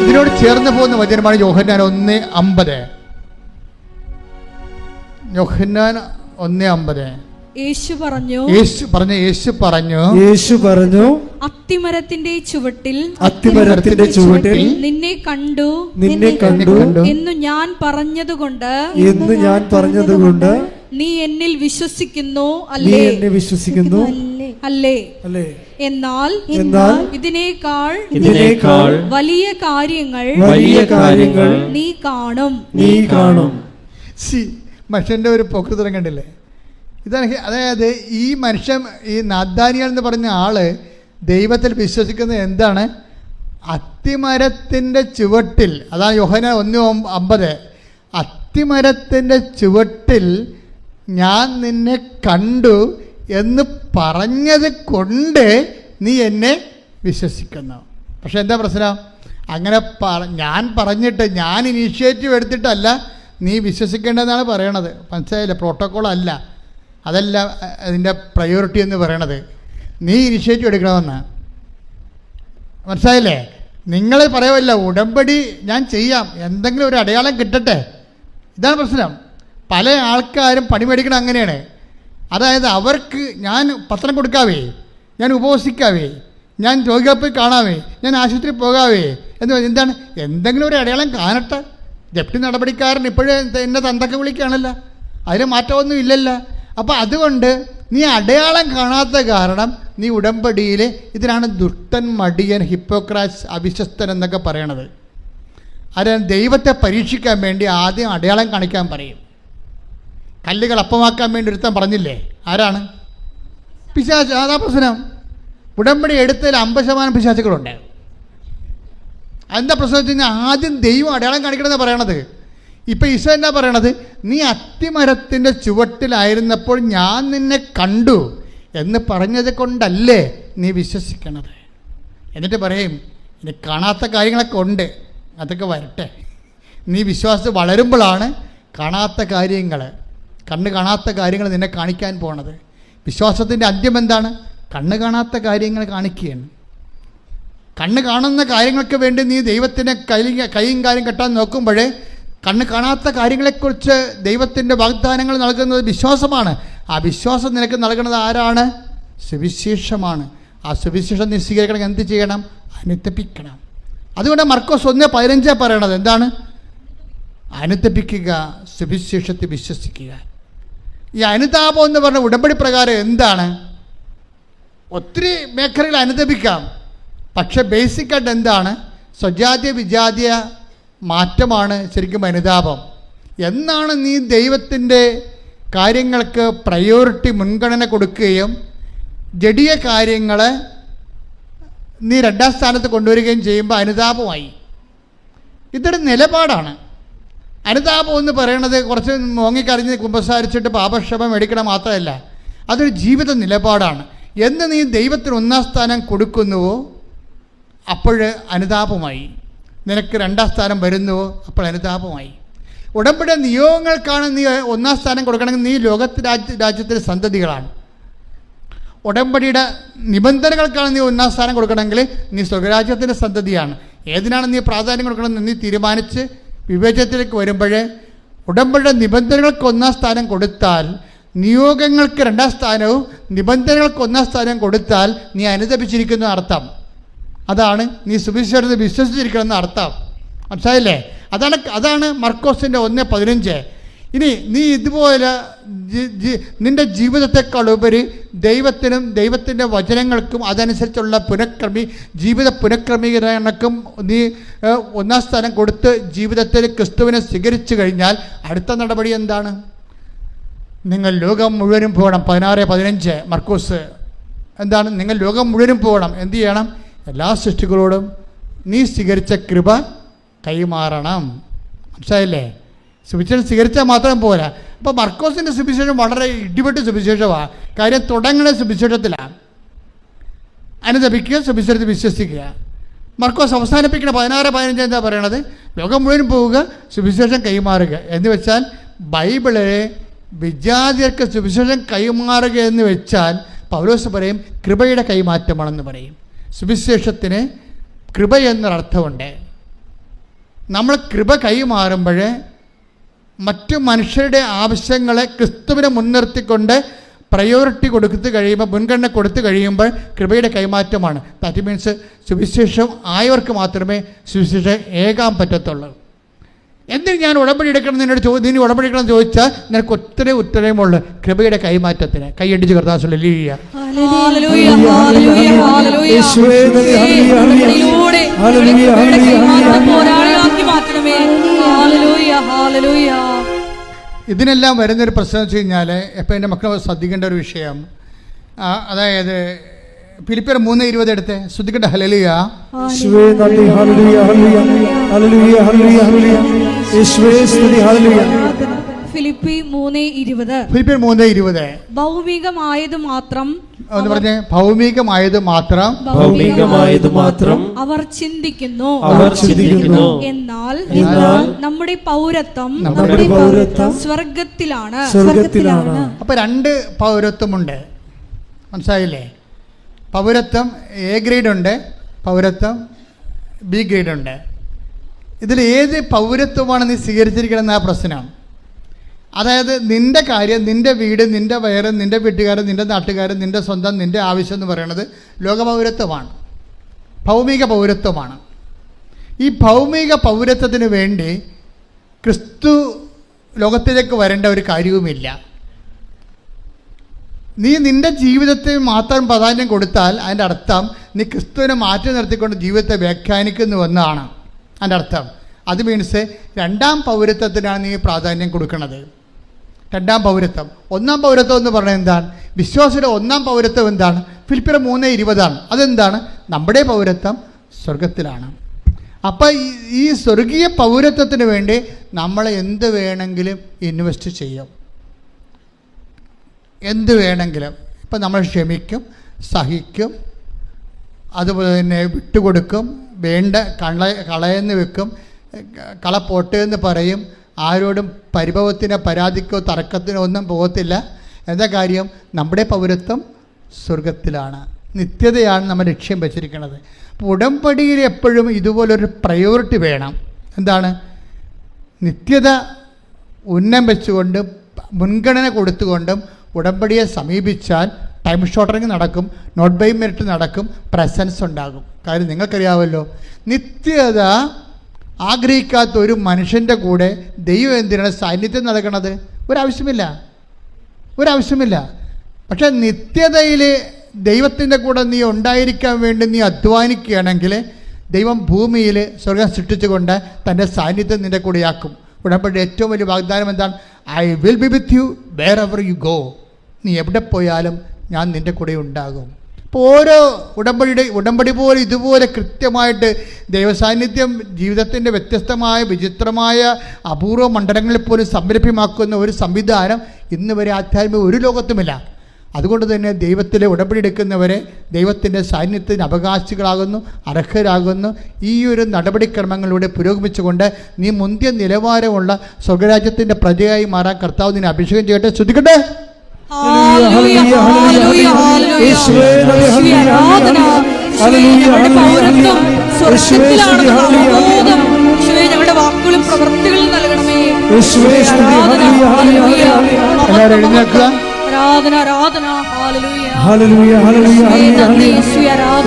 ഇതിനോട് ചേർന്ന് പോകുന്ന വചനമാണ് യോഹന്നാൻ 1:50. യോഹന്നാൻ 1:50. യേശു പറഞ്ഞു അത്തിമരത്തിന്റെ ചുവട്ടിൽ നിന്നെ കണ്ടു എന്നു ഞാൻ പറഞ്ഞതുകൊണ്ട് നീ എന്നിൽ വിശ്വസിക്കുന്നു അല്ലേ? എന്നാൽ ഇതിനേക്കാൾ വലിയ കാര്യങ്ങൾ നീ കാണും. മനുഷ്യന്റെ ഒരു പ്രകൃതം കണ്ടില്ലേ? ഇതാണ്. അതായത് ഈ മനുഷ്യൻ, ഈ നാഥാനിയേൽ എന്ന് പറഞ്ഞ ആള് ദൈവത്തിൽ വിശ്വസിക്കുന്നത് എന്താണ്? അത്തിമരത്തിൻ്റെ ചുവട്ടിൽ, അതാണ് യോഹന്നാൻ 1:50. അത്തിമരത്തിൻ്റെ ചുവട്ടിൽ ഞാൻ നിന്നെ കണ്ടു എന്ന് പറഞ്ഞത് കൊണ്ട് നീ എന്നെ വിശ്വസിക്കുന്നു. പക്ഷെ എന്താ പ്രശ്നം? അങ്ങനെ ഞാൻ പറഞ്ഞിട്ട്, ഞാൻ ഇനീഷ്യേറ്റീവ് എടുത്തിട്ടല്ല നീ വിശ്വസിക്കേണ്ടതെന്നാണ് പറയണത്. മനസ്സിലായില്ല? പ്രോട്ടോക്കോൾ അല്ല, അതല്ല അതിൻ്റെ പ്രയോറിറ്റി എന്ന് പറയണത്. നീ ഇനിഷ്യേറ്റീവ് എടുക്കണമെന്ന്. മനസ്സിലായില്ലേ? നിങ്ങൾ പറയുമല്ല ഉടമ്പടി ഞാൻ ചെയ്യാം, എന്തെങ്കിലും ഒരു അടയാളം കിട്ടട്ടെ. ഇതാണ് പ്രശ്നം. പല ആൾക്കാരും പണി മേടിക്കണം അങ്ങനെയാണ്. അതായത് അവർക്ക് ഞാൻ പത്രം കൊടുക്കാവേ, ഞാൻ ഉപവസിക്കാവേ, ഞാൻ രോഗികളെ പോയി കാണാവേ, ഞാൻ ആശുപത്രി പോകാവേ, എന്താണ്, എന്തെങ്കിലും ഒരു അടയാളം കാണട്ടെ. ജപ്തി നടപടിക്കാരൻ ഇപ്പോഴും എന്നെ തന്തക്കെ വിളിക്കുകയാണല്ലോ, അതിന് മാറ്റമൊന്നും ഇല്ലല്ലോ. അപ്പം അതുകൊണ്ട് നീ അടയാളം കാണാത്ത കാരണം നീ ഉടമ്പടിയിൽ, ഇതിനാണ് ദുഷ്ടൻ, മടിയൻ, ഹിപ്പോക്രാറ്റ്സ്, അവിശ്വസ്തൻ എന്നൊക്കെ പറയണത്. അത് ദൈവത്തെ പരീക്ഷിക്കാൻ വേണ്ടി ആദ്യം അടയാളം കാണിക്കാൻ പറയും. കല്ലുകൾ അപ്പമാക്കാൻ വേണ്ടി ഒരുത്തൻ പറഞ്ഞില്ലേ, ആരാണ്? പിശാച്. അതാ പ്രശ്നം. ഉടമ്പടി എടുത്തതിൽ 50% പിശാചുകളുണ്ട്. എന്താ പ്രശ്നം വെച്ച് കഴിഞ്ഞാൽ ആദ്യം ദൈവം അടയാളം കാണിക്കണമെന്ന് പറയണത്. ഇപ്പം ഈശോ എന്നാ പറയണത്, നീ അത്തിമരത്തിൻ്റെ ചുവട്ടിലായിരുന്നപ്പോൾ ഞാൻ നിന്നെ കണ്ടു എന്ന് പറഞ്ഞത് കൊണ്ടല്ലേ നീ വിശ്വസിക്കണത്. എന്നിട്ട് പറയും, ഇനി കാണാത്ത കാര്യങ്ങളൊക്കെ ഉണ്ട്, അതൊക്കെ വരട്ടെ. നീ വിശ്വാസം വളരുമ്പോഴാണ് കാണാത്ത കാര്യങ്ങൾ, കണ്ണ് കാണാത്ത കാര്യങ്ങൾ നിന്നെ കാണിക്കാൻ പോണത്. വിശ്വാസത്തിൻ്റെ അന്ത്യം എന്താണ്? കണ്ണ് കാണാത്ത കാര്യങ്ങൾ കാണിക്കുകയാണ്. കണ്ണ് കാണുന്ന കാര്യങ്ങൾക്ക് വേണ്ടി നീ ദൈവത്തിൻ്റെ കൈയും കാര്യം കെട്ടാൻ നോക്കുമ്പോഴേ കണ്ണ് കാണാത്ത കാര്യങ്ങളെക്കുറിച്ച് ദൈവത്തിൻ്റെ വാഗ്ദാനങ്ങൾ നൽകുന്നത് വിശ്വാസമാണ്. ആ വിശ്വാസം നിനക്ക് നൽകുന്നത് ആരാണ്? സുവിശേഷമാണ്. ആ സുവിശേഷം നീ സ്വീകരിക്കണം. എന്ത് ചെയ്യണം? അനുതപിക്കണം. അതുകൊണ്ട് മർക്കോസ് 1:15 പറയണത് എന്താണ്? അനുതപിക്കുക, സുവിശേഷത്തെ വിശ്വസിക്കുക. ഈ അനുതാപം എന്ന് പറഞ്ഞ ഉടമ്പടി പ്രകാരം എന്താണ്? ഒത്തിരി മേഖലകൾ അനുതപിക്കാം, പക്ഷെ ബേസിക്കായിട്ട് എന്താണ്? സ്വജാതീയ വിജാതീയ മാറ്റമാണ് ശരിക്കും അനുതാപം. എന്നാണ് നീ ദൈവത്തിൻ്റെ കാര്യങ്ങൾക്ക് പ്രയോറിറ്റി, മുൻഗണന കൊടുക്കുകയും ജഡീയ കാര്യങ്ങളെ നീ 2ാം സ്ഥാനത്ത് കൊണ്ടുവരികയും ചെയ്യുമ്പോൾ അനുതാപമായി. ഇതൊരു നിലപാടാണ്. അനുതാപം എന്ന് പറയുന്നത് കുറച്ച് മോങ്ങിക്കറിഞ്ഞ് കുമ്പസാരിച്ചിട്ട് പാപക്ഷമം എടുക്കണം മാത്രമല്ല, അതൊരു ജീവിത നിലപാടാണ്. എന്ന് നീ ദൈവത്തിന് 1ാം സ്ഥാനം കൊടുക്കുന്നുവോ അപ്പോൾ അനുതാപമായി. നിനക്ക് 2ാം സ്ഥാനം വരുന്നുവോ അപ്പോൾ അനുതാപമായി. ഉടമ്പടി നിയോഗങ്ങൾക്കാണ് നീ 1ാം സ്ഥാനം കൊടുക്കണമെങ്കിൽ നീ രാജ്യത്തിൻ്റെ സന്തതികളാണ്. ഉടമ്പടിയുടെ നിബന്ധനകൾക്കാണ് നീ 1ാം സ്ഥാനം കൊടുക്കണമെങ്കിൽ നീ സ്വർഗരാജ്യത്തിൻ്റെ സന്തതിയാണ്. ഏതിനാണ് നീ പ്രാധാന്യം കൊടുക്കണമെന്ന് നീ തീരുമാനിച്ച് വിവേചനത്തിലേക്ക് വരുമ്പോഴേ ഉടമ്പടിയുടെ നിബന്ധനകൾക്ക് 1ാം സ്ഥാനം കൊടുത്താൽ, നിയോഗങ്ങൾക്ക് 2ാം സ്ഥാനവും നിബന്ധനകൾക്ക് 1ാം സ്ഥാനം കൊടുത്താൽ നീ അനുതപിച്ചിരിക്കുന്ന അർത്ഥം. അതാണ് നീ സുവിശേഷത്തെ വിശ്വസിച്ചിരിക്കണമെന്ന് അർത്ഥം. മനസ്സിലായില്ലേ? അതാണ് മർക്കോസിൻ്റെ 1:15. ഇനി നീ ഇതുപോലെ നിൻ്റെ ജീവിതത്തെക്കാളുപരി ദൈവത്തിനും ദൈവത്തിൻ്റെ വചനങ്ങൾക്കും അതനുസരിച്ചുള്ള ജീവിത പുനഃക്രമീകരണക്കും നീ 1ാം സ്ഥാനം കൊടുത്ത് ജീവിതത്തിൽ ക്രിസ്തുവിനെ സ്വീകരിച്ചു കഴിഞ്ഞാൽ അടുത്ത നടപടി എന്താണ്? നിങ്ങൾ ലോകം മുഴുവനും പോകണം. 16:15 മർക്കോസ്. എന്താണ്? നിങ്ങൾ ലോകം മുഴുവനും പോകണം. എന്ത് ചെയ്യണം? എല്ലാ സൃഷ്ടികളോടും നീ സ്വീകരിച്ച കൃപ കൈമാറണം. മനസ്സിലായില്ലേ? സുവിശേഷം സ്വീകരിച്ചാൽ മാത്രം പോരാ. അപ്പോൾ മർക്കോസിൻ്റെ സുവിശേഷം വളരെ ഇടിപെട്ട് സുവിശേഷമാണ്. കാര്യം തുടങ്ങുന്ന സുവിശേഷത്തിലാണ്. അനുതപിക്കുക, സുവിശേഷത്തിൽ വിശ്വസിക്കുക. മർക്കോസ് അവസാനിപ്പിക്കുന്ന 16:15 എന്താ പറയണത്? ലോകം മുഴുവൻ പോവുക, സുവിശേഷം കൈമാറുക. എന്ന് വെച്ചാൽ ബൈബിളിലെ വിജാതിയർക്ക് സുവിശേഷം കൈമാറുക എന്ന് വെച്ചാൽ പൗലോസ് പറയും കൃപയുടെ കൈമാറ്റമാണെന്ന് പറയും. സുവിശേഷത്തിന് കൃപ എന്നൊരർത്ഥമുണ്ട്. നമ്മൾ കൃപ കൈമാറുമ്പോൾ മറ്റു മനുഷ്യരുടെ ആവശ്യങ്ങളെ ക്രിസ്തുവിനെ മുൻനിർത്തിക്കൊണ്ട് പ്രയോറിറ്റി കൊടുത്തു കഴിയുമ്പോൾ, മുൻഗണന കൊടുത്തു കഴിയുമ്പോൾ കൃപയുടെ കൈമാറ്റമാണ്. ദാറ്റ് മീൻസ് സുവിശേഷം ആയവർക്ക് മാത്രമേ സുവിശേഷം ഏകാൻ പറ്റത്തുള്ളൂ. എന്തിന് ഞാൻ ഉടമ്പടി എടുക്കണം നിന്നോട് നീ ഉടമ്പടി എടുക്കണം എന്ന് ചോദിച്ചാൽ നിനക്ക് ഒത്തിരി ഉത്തരവുമുള്ളൂ കൃപയുടെ കൈമാറ്റത്തിന്. കൈയടിച്ച് കർത്താവ് ഹല്ലേലൂയ. ഇതിനെല്ലാം വരുന്നൊരു പ്രശ്നം വെച്ച് കഴിഞ്ഞാൽ ഇപ്പം എൻ്റെ മക്കൾ ശ്രദ്ധിക്കേണ്ട ഒരു വിഷയം, അതായത് ഫിലിപ്പിയർ 3:20 എടുത്ത് ശ്രദ്ധിക്കട്ടെ. ഹല്ലേലൂയ. ഫിലിപ്പിയർ 3:20 ഭൗമികമായത് മാത്രം എന്ന് പറഞ്ഞേ. ഭൗമികമായത് മാത്രം അവർ ചിന്തിക്കുന്നു, എന്നാൽ നമ്മുടെ പൗരത്വം സ്വർഗത്തിലാണ്. അപ്പൊ 2 പൗരത്വമുണ്ട്. മനസ്സിലായില്ലേ? പൗരത്വം എ ഗ്രേഡ് ഉണ്ട്, പൗരത്വം ബി ഗ്രേഡ് ഉണ്ട്. ഇതിൽ ഏത് പൗരത്വമാണ് നീ സ്വീകരിച്ചിരിക്കണമെന്ന് ആ പ്രശ്നമാണ്. അതായത് നിൻ്റെ കാര്യം, നിൻ്റെ വീട്, നിൻ്റെ വയറ്, നിൻ്റെ വീട്ടുകാരൻ, നിൻ്റെ നാട്ടുകാരൻ, നിൻ്റെ സ്വന്തം, നിൻ്റെ ആവശ്യം എന്ന് പറയുന്നത് ലോക പൗരത്വമാണ്, ഭൗമിക പൗരത്വമാണ്. ഈ ഭൗമിക പൗരത്വത്തിന് വേണ്ടി ക്രിസ്തു ലോകത്തിലേക്ക് വരേണ്ട ഒരു കാര്യവുമില്ല. നീ നിൻ്റെ ജീവിതത്തെ മാത്രം പ്രാധാന്യം കൊടുത്താൽ അതിൻ്റെ അർത്ഥം നീ ക്രിസ്തുവിനെ മാറ്റി നിർത്തിക്കൊണ്ട് ജീവിതത്തെ വ്യാഖ്യാനിക്കുന്നുവെന്നാണ് അതിൻ്റെ അർത്ഥം. അത് മീൻസ് രണ്ടാം പൗരത്വത്തിനാണ് നീ പ്രാധാന്യം കൊടുക്കുന്നത്. രണ്ടാം പൗരത്വം. ഒന്നാം പൗരത്വം എന്ന് പറഞ്ഞാൽ എന്താണ്? വിശ്വാസിയുടെ ഒന്നാം പൗരത്വം എന്താണ്? ഫിലിപ്പിയർ 3:20. അതെന്താണ്? നമ്മുടെ പൗരത്വം സ്വർഗത്തിലാണ്. അപ്പം ഈ സ്വർഗീയ പൗരത്വത്തിന് വേണ്ടി നമ്മൾ എന്ത് വേണമെങ്കിലും ഇൻവെസ്റ്റ് ചെയ്യും, എന്ത് വേണമെങ്കിലും. ഇപ്പം നമ്മൾ ക്ഷമിക്കും, സഹിക്കും, അതുപോലെ തന്നെ വിട്ടുകൊടുക്കും, വേണ്ട കളയെന്ന് വെക്കും, കളപ്പോട്ട് എന്ന് പറയും, ആരോടും പരിഭവത്തിനോ പരാതിക്കോ തർക്കത്തിനോ ഒന്നും പോകത്തില്ല. എന്താ കാര്യം? നമ്മുടെ പൗരത്വം സ്വർഗത്തിലാണ്, നിത്യതയാണ് നമ്മൾ ലക്ഷ്യം വെച്ചിരിക്കുന്നത്. അപ്പോൾ ഉടമ്പടിയിൽ എപ്പോഴും ഇതുപോലൊരു പ്രയോറിറ്റി വേണം. എന്താണ്? നിത്യത ഉന്നം വെച്ചുകൊണ്ട് മുൻഗണന കൊടുത്തുകൊണ്ടും ഉടമ്പടിയെ സമീപിച്ചാൽ ടൈം ഷോർട്ടറിങ് നടക്കും, നോട്ട് ബൈ മെറിറ്റ് നടക്കും, പ്രസൻസ് ഉണ്ടാകും. കാര്യം നിങ്ങൾക്കറിയാമല്ലോ, നിത്യത ആഗ്രഹിക്കാത്ത ഒരു മനുഷ്യൻ്റെ കൂടെ ദൈവം എന്തിനാണ് സാന്നിധ്യം നൽകണത്? ഒരാവശ്യമില്ല. പക്ഷേ നിത്യതയിൽ ദൈവത്തിൻ്റെ കൂടെ നീ ഉണ്ടായിരിക്കാൻ വേണ്ടി നീ അധ്വാനിക്കുകയാണെങ്കിൽ ദൈവം ഭൂമിയിൽ സ്വർഗം സൃഷ്ടിച്ചുകൊണ്ട് തൻ്റെ സാന്നിധ്യം നിൻ്റെ കൂടെയാക്കും. ഉടമ്പടിയുടെ ഏറ്റവും വലിയ വാഗ്ദാനം എന്താണ്? I will be with you wherever you go. നീ എവിടെ പോയാലും ഞാൻ നിൻ്റെ കൂടെ ഉണ്ടാകും. ഇപ്പോൾ ഓരോ ഉടമ്പടി പോലെ ഇതുപോലെ കൃത്യമായിട്ട് ദൈവസാന്നിധ്യം ജീവിതത്തിൻ്റെ വ്യത്യസ്തമായ വിചിത്രമായ അപൂർവ മണ്ഡലങ്ങളിൽ പോലും സംരഭ്യമാക്കുന്ന ഒരു സംവിധാനം ഇന്ന് വരെ ആധ്യാത്മിക ഒരു ലോകത്തുമില്ല. അതുകൊണ്ട് തന്നെ ദൈവത്തിലെ ഉടമ്പടി എടുക്കുന്നവരെ ദൈവത്തിൻ്റെ സാന്നിധ്യത്തിന് അവകാശികളാകുന്നു, അർഹരാകുന്നു. ഈ ഒരു നടപടിക്രമങ്ങളിലൂടെ പുരോഗമിച്ചുകൊണ്ട് നീ മുന്തിയ നിലവാരമുള്ള സ്വർഗരാജ്യത്തിൻ്റെ പ്രജയായി മാറാൻ കർത്താവ് നിന്നെ അഭിഷേകം ചെയ്യട്ടെ. ശ്രദ്ധിക്കട്ടെ. ഞങ്ങളുടെ വാക്കുകളും പ്രവൃത്തികളും നൽകണമേ. എല്ലാവരും എഴുന്നേൽക്കുക. ആരാധന ആരാധന. ഹല്ലേലൂയ ഹല്ലേലൂയ ഹല്ലേലൂയ ഹല്ലേലൂയ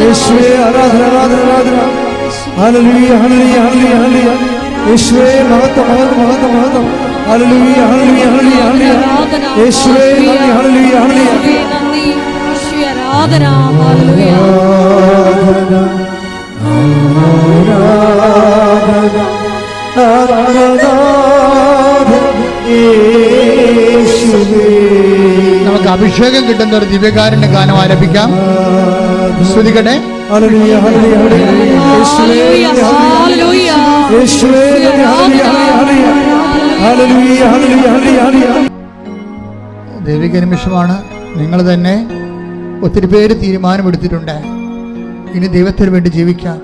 യേശുവേ ആരാധന ആരാധന ആരാധന. ഹല്ലേലൂയ ഹല്ലേലൂയ ഹല്ലേലൂയ ഹല്ലേലൂയ യേശുവേ മഹത്വം മഹത്വം മഹത്വം മഹത്വം. ഹല്ലേലൂയ ഹല്ലേലൂയ ഹല്ലേലൂയ ഹല്ലേലൂയ യേശുവേ നന്ദി. ഹല്ലേലൂയ ഹല്ലേലൂയ നന്ദി. യേശുവേ ആരാധന. ഹല്ലേലൂയ ആരാധന യേശുവേ. നമുക്ക് അഭിഷേകം കിട്ടുന്ന ഒരു ദിവ്യകാരുണ്യ ഗാനം ആരംഭിക്കാം. ശ്രദ്ധിക്കട്ടെ. ഹല്ലേലൂയ ഹല്ലേലൂയ യേശുവേ ഹല്ലേലൂയ യേശുവേ ഹല്ലേലൂയ ഹല്ലേലൂയ ഹല്ലേലൂയ ഹല്ലേലൂയ. ദൈവിക നിമിഷമാണ്. നിങ്ങൾ തന്നെ ഒത്തിരി പേര് തീരുമാനമെടുത്തിട്ടുണ്ട്, ഇനി ദൈവത്തിന് വേണ്ടി ജീവിക്കാം.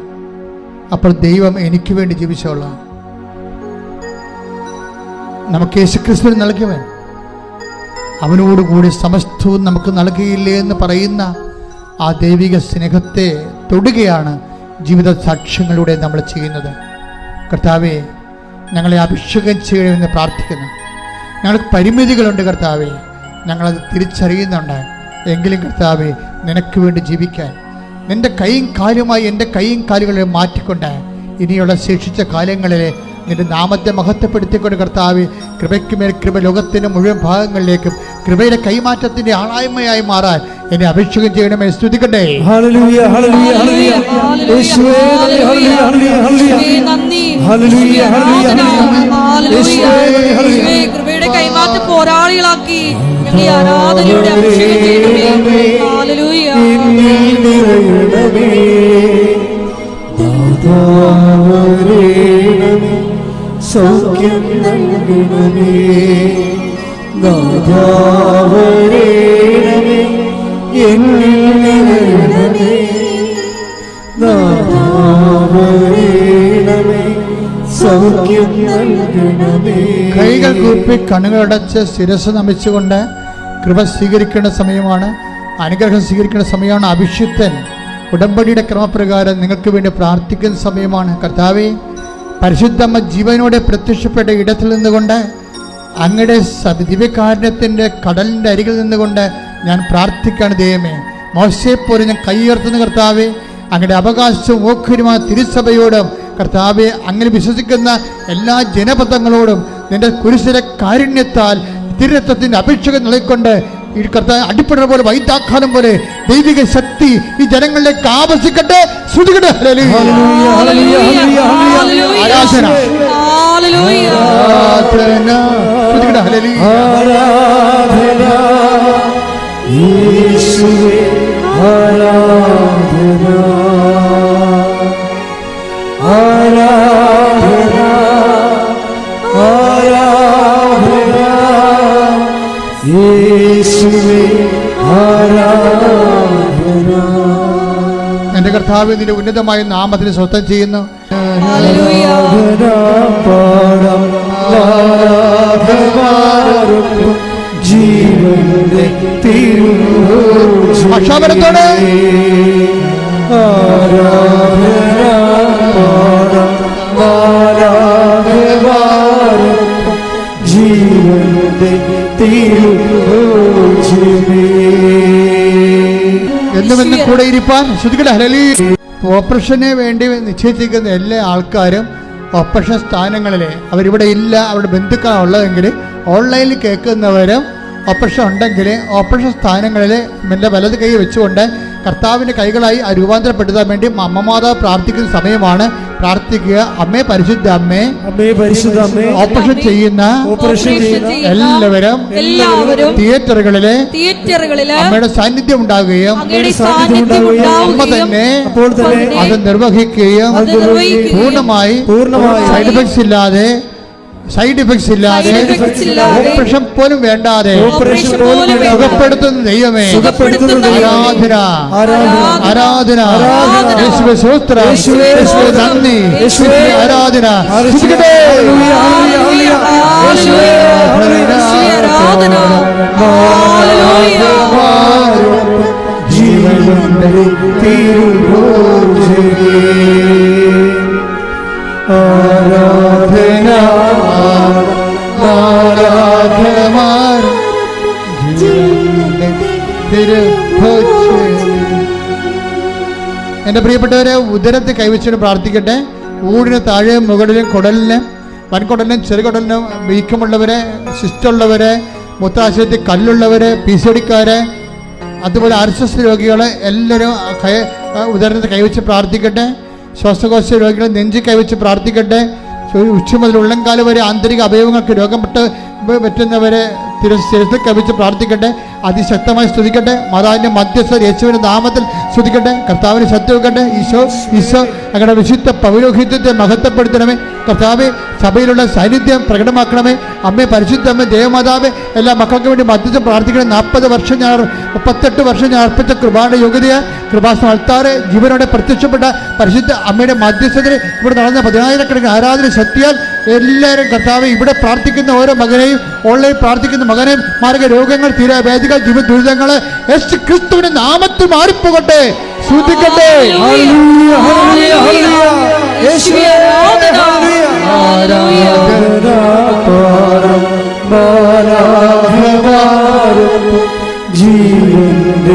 അപ്പോൾ ദൈവം എനിക്ക് വേണ്ടി ജീവിച്ചോളാം. നമുക്ക് യേശുക്രിസ്തു നൽകിയവൻ അവനോടുകൂടി സമസ്തവും നമുക്ക് നൽകിയില്ലേ എന്ന് പറയുന്ന ആ ദൈവിക സ്നേഹത്തെ തൊടുകയാണ് ജീവിത സാക്ഷ്യങ്ങളിലൂടെ നമ്മൾ ചെയ്യുന്നത്. കർത്താവേ, ഞങ്ങളെ അഭിഷേകം ചെയ്യണമെന്ന് പ്രാർത്ഥിക്കുന്നു. ഞങ്ങൾക്ക് പരിമിതികളുണ്ട് കർത്താവേ, ഞങ്ങളത് തിരിച്ചറിയുന്നുണ്ട്. എങ്കിലും കർത്താവേ, നിനക്ക് വേണ്ടി ജീവിക്കാൻ നിൻ്റെ കൈയും കാലുമായി എൻ്റെ കൈയും കാലുകളെ മാറ്റിക്കൊണ്ട് ഇനിയുള്ള ശേഷിച്ച കാലങ്ങളിൽ നിന്റെ നാമത്തെ മഹത്വപ്പെടുത്തിക്കൊണ്ട് കർത്താവേ, കൃപയ്ക്ക് മേൽ കൃപ ലോകത്തിൻ്റെ മുഴുവൻ ഭാഗങ്ങളിലേക്കും കൃപയുടെ കൈമാറ്റത്തിൻ്റെ ആളായ്മയായി മാറാൻ എന്നെ അഭിഷേകം ചെയ്യണമേ. സ്തുതിക്കട്ടെ. ഹല്ലേലൂയ ഹല്ലേലൂയ ഹല്ലേലൂയ യേശുവേ ഹല്ലേലൂയ ഹല്ലേലൂയ നന്ദി. ഹല്ലേലൂയ ഹല്ലേലൂയ യേശുവേ കൃപയുടെ കൈമാറ്റ പോരാളികളാക്കി ഞങ്ങളെ ആരാധനയുടെ അഭിഷേകം ചെയ്യണമേ. ഹല്ലേലൂയ. സൗഖ്യം നൽകണമേ നാഥാവരേണമേ എന്നിൽ നിറയണമേ നാഥാവരേണമേ സൗഖ്യം നൽകണമേ. കൈകൾ കൂപ്പി കണ്ണുകളടച്ച് ശിരസ് നമിച്ചുകൊണ്ട് കൃപ സ്വീകരിക്കേണ്ട സമയമാണ്, അനുഗ്രഹം സ്വീകരിക്കേണ്ട സമയമാണ്. അഭിഷിക്തൻ ഉടമ്പടിയുടെ ക്രമപ്രകാരം നിങ്ങൾക്ക് വേണ്ടി പ്രാർത്ഥിക്കുന്ന സമയമാണ്. കർത്താവേ, പരിശുദ്ധമ്മ ജീവനോടെ പ്രത്യക്ഷപ്പെട്ട ഇടത്തിൽ നിന്നുകൊണ്ട് അങ്ങയുടെ ദിവ്യകാരുണ്യത്തിൻ്റെ കടലിൻ്റെ അരികിൽ നിന്നുകൊണ്ട് ഞാൻ പ്രാർത്ഥിക്കാണ്. ദൈവമേ, മോശയെപ്പോലെ ഞാൻ കൈയുയർത്തുന്ന കർത്താവേ, അങ്ങയുടെ അവകാശവും ഓഹരിയുമായ തിരുസഭയോടും കർത്താവെ, അങ്ങനെ വിശ്വസിക്കുന്ന എല്ലാ ജനപദങ്ങളോടും നിന്റെ കുരിശിലെ കാരുണ്യത്താൽ തിരുരത്വത്തിന്റെ അപേക്ഷകൾ നൽകിക്കൊണ്ട് ഈ കർത്താവ് അടിപ്പെടുന്ന പോലെ വൈദ്യാഘാതം പോലെ ദൈവിക ശക്തി ഈ ജനങ്ങളിലേക്ക് ആവസിക്കട്ടെ. ശ്രുതികട്ടെ. ആരാധന എന്റെ കർത്താവ് നിന്റെ ഉന്നതമായ നാമത്തിന് സ്വസ്ഥം ചെയ്യുന്നു. ജീവന്റെ അക്ഷാപനത്തോടെ ജീവന്റെ എന്നുമെന്നും കൂടെ ഇരിപ്പാൻ ശ്രുതികട്ടെ. ഹല്ലേലൂയ. ഓപ്പറേഷന് വേണ്ടി നിശ്ചയിച്ചിരിക്കുന്ന എല്ലാ ആൾക്കാരും ഓപ്പറേഷൻ സ്ഥാനങ്ങളിൽ അവരിവിടെ ഇല്ല, അവരുടെ ബന്ധുക്കളാണ് ഉള്ളതെങ്കിൽ ഓൺലൈനിൽ കേൾക്കുന്നവരും ഓപ്പറേഷൻ ഉണ്ടെങ്കിൽ ഓപ്പറേഷൻ സ്ഥാനങ്ങളിൽ എൻ്റെ വലത് കൈ വെച്ചുകൊണ്ട് കർത്താവിൻ്റെ കൈകളായി രൂപാന്തരപ്പെടുത്താൻ വേണ്ടി അമ്മമാതാവ് പ്രാർത്ഥിക്കുന്ന സമയമാണ്. പ്രാർത്ഥിക്കുക. അമ്മേ, പരിശുദ്ധ അമ്മേ, ഓപ്പറേഷൻ ചെയ്യുന്ന എല്ലാവരും തിയേറ്ററുകളിലെ അമ്മയുടെ സാന്നിധ്യം ഉണ്ടാകുകയും അമ്മ തന്നെ അത് നിർവഹിക്കുകയും പൂർണ്ണമായി സൈഡ് എഫക്ട്സ് ഇല്ലാതെ ഓപ്പറേഷൻ പോലും വേണ്ടാതെ സുഖപ്പെടുത്തുന്ന ദൈവമേ, ആരാധന, യേശുവേ സ്തോത്രം, യേശുവേ നന്ദി, ആരാധന. ജീവന്റെ ആരാധന എന്റെ പ്രിയപ്പെട്ടവരെ, ഉദരത്തെ കൈവച്ചിട്ട് പ്രാർത്ഥിക്കട്ടെ. ഊടിന് താഴെ മുകളിലും കുടലിന്, വൻകുടലിനും ചെറുകുടലിനും വീക്കമുള്ളവരെ, സിസ്റ്റുള്ളവരെ, മൂത്രാശയത്തിൽ കല്ലുള്ളവരെ, പിസിഡിക്കാരെ, അതുപോലെ ആർഎസ്എസ് രോഗികളെ എല്ലാവരും ഉദരത്തെ കൈവച്ച് പ്രാർത്ഥിക്കട്ടെ. ശ്വാസകോശ രോഗികളെ നെഞ്ചി കൈവച്ച് പ്രാർത്ഥിക്കട്ടെ. ഉച്ച മുതൽ ഉള്ളംകാലം വരെ ആന്തരിക അവയവങ്ങൾക്ക് രോഗം പറ്റുന്നവരെ ശിരസിൽ കവിച്ച് പ്രാർത്ഥിക്കട്ടെ. അതിശക്തമായി സ്തുതിക്കട്ടെ. മാതാവിന്റെ മധ്യസ്ഥ യേശുവിന്റെ നാമത്തിൽ സ്തുതിക്കട്ടെ. കർത്താവിന് ശക്തി വെക്കട്ടെ. ഈശോ അങ്ങനെ വിശുദ്ധ പൗരോഹിത്യത്തെ മഹത്വപ്പെടുത്തണമേ. കർത്താവെ, സഭയിലുള്ള സാന്നിധ്യം പ്രകടമാക്കണമേ. അമ്മേ, പരിശുദ്ധ അമ്മ, ദേവമാതാവെ, എല്ലാ മക്കൾക്ക് വേണ്ടി മധ്യസ്ഥം പ്രാർത്ഥിക്കണം. 38 വർഷം ഞാൻ അർപ്പിച്ച കൃപയുടെ യോഗ്യതയാ കൃപാസ്ഥാനത്താറ് ജീവനോടെ പ്രത്യക്ഷപ്പെട്ട പരിശുദ്ധ അമ്മയുടെ മധ്യസ്ഥതയിൽ ഇവിടെ നടന്ന 10,000 ആരാധന ശക്തിയാൽ എല്ലാവരും കർത്താവെ, ഇവിടെ പ്രാർത്ഥിക്കുന്ന ഓരോ മകനെയും ഓൺലൈൻ പ്രാർത്ഥിക്കുന്ന മകനെയും മാർഗ രോഗങ്ങൾ, തീരാവേദികൾ, ജീവ ദുരിതങ്ങൾ യേശു ക്രിസ്തുവിന്റെ നാമത്തിൽ മാറിപ്പോകട്ടെ. ശ്രദ്ധിക്കട്ടെ. ജീവന്റെ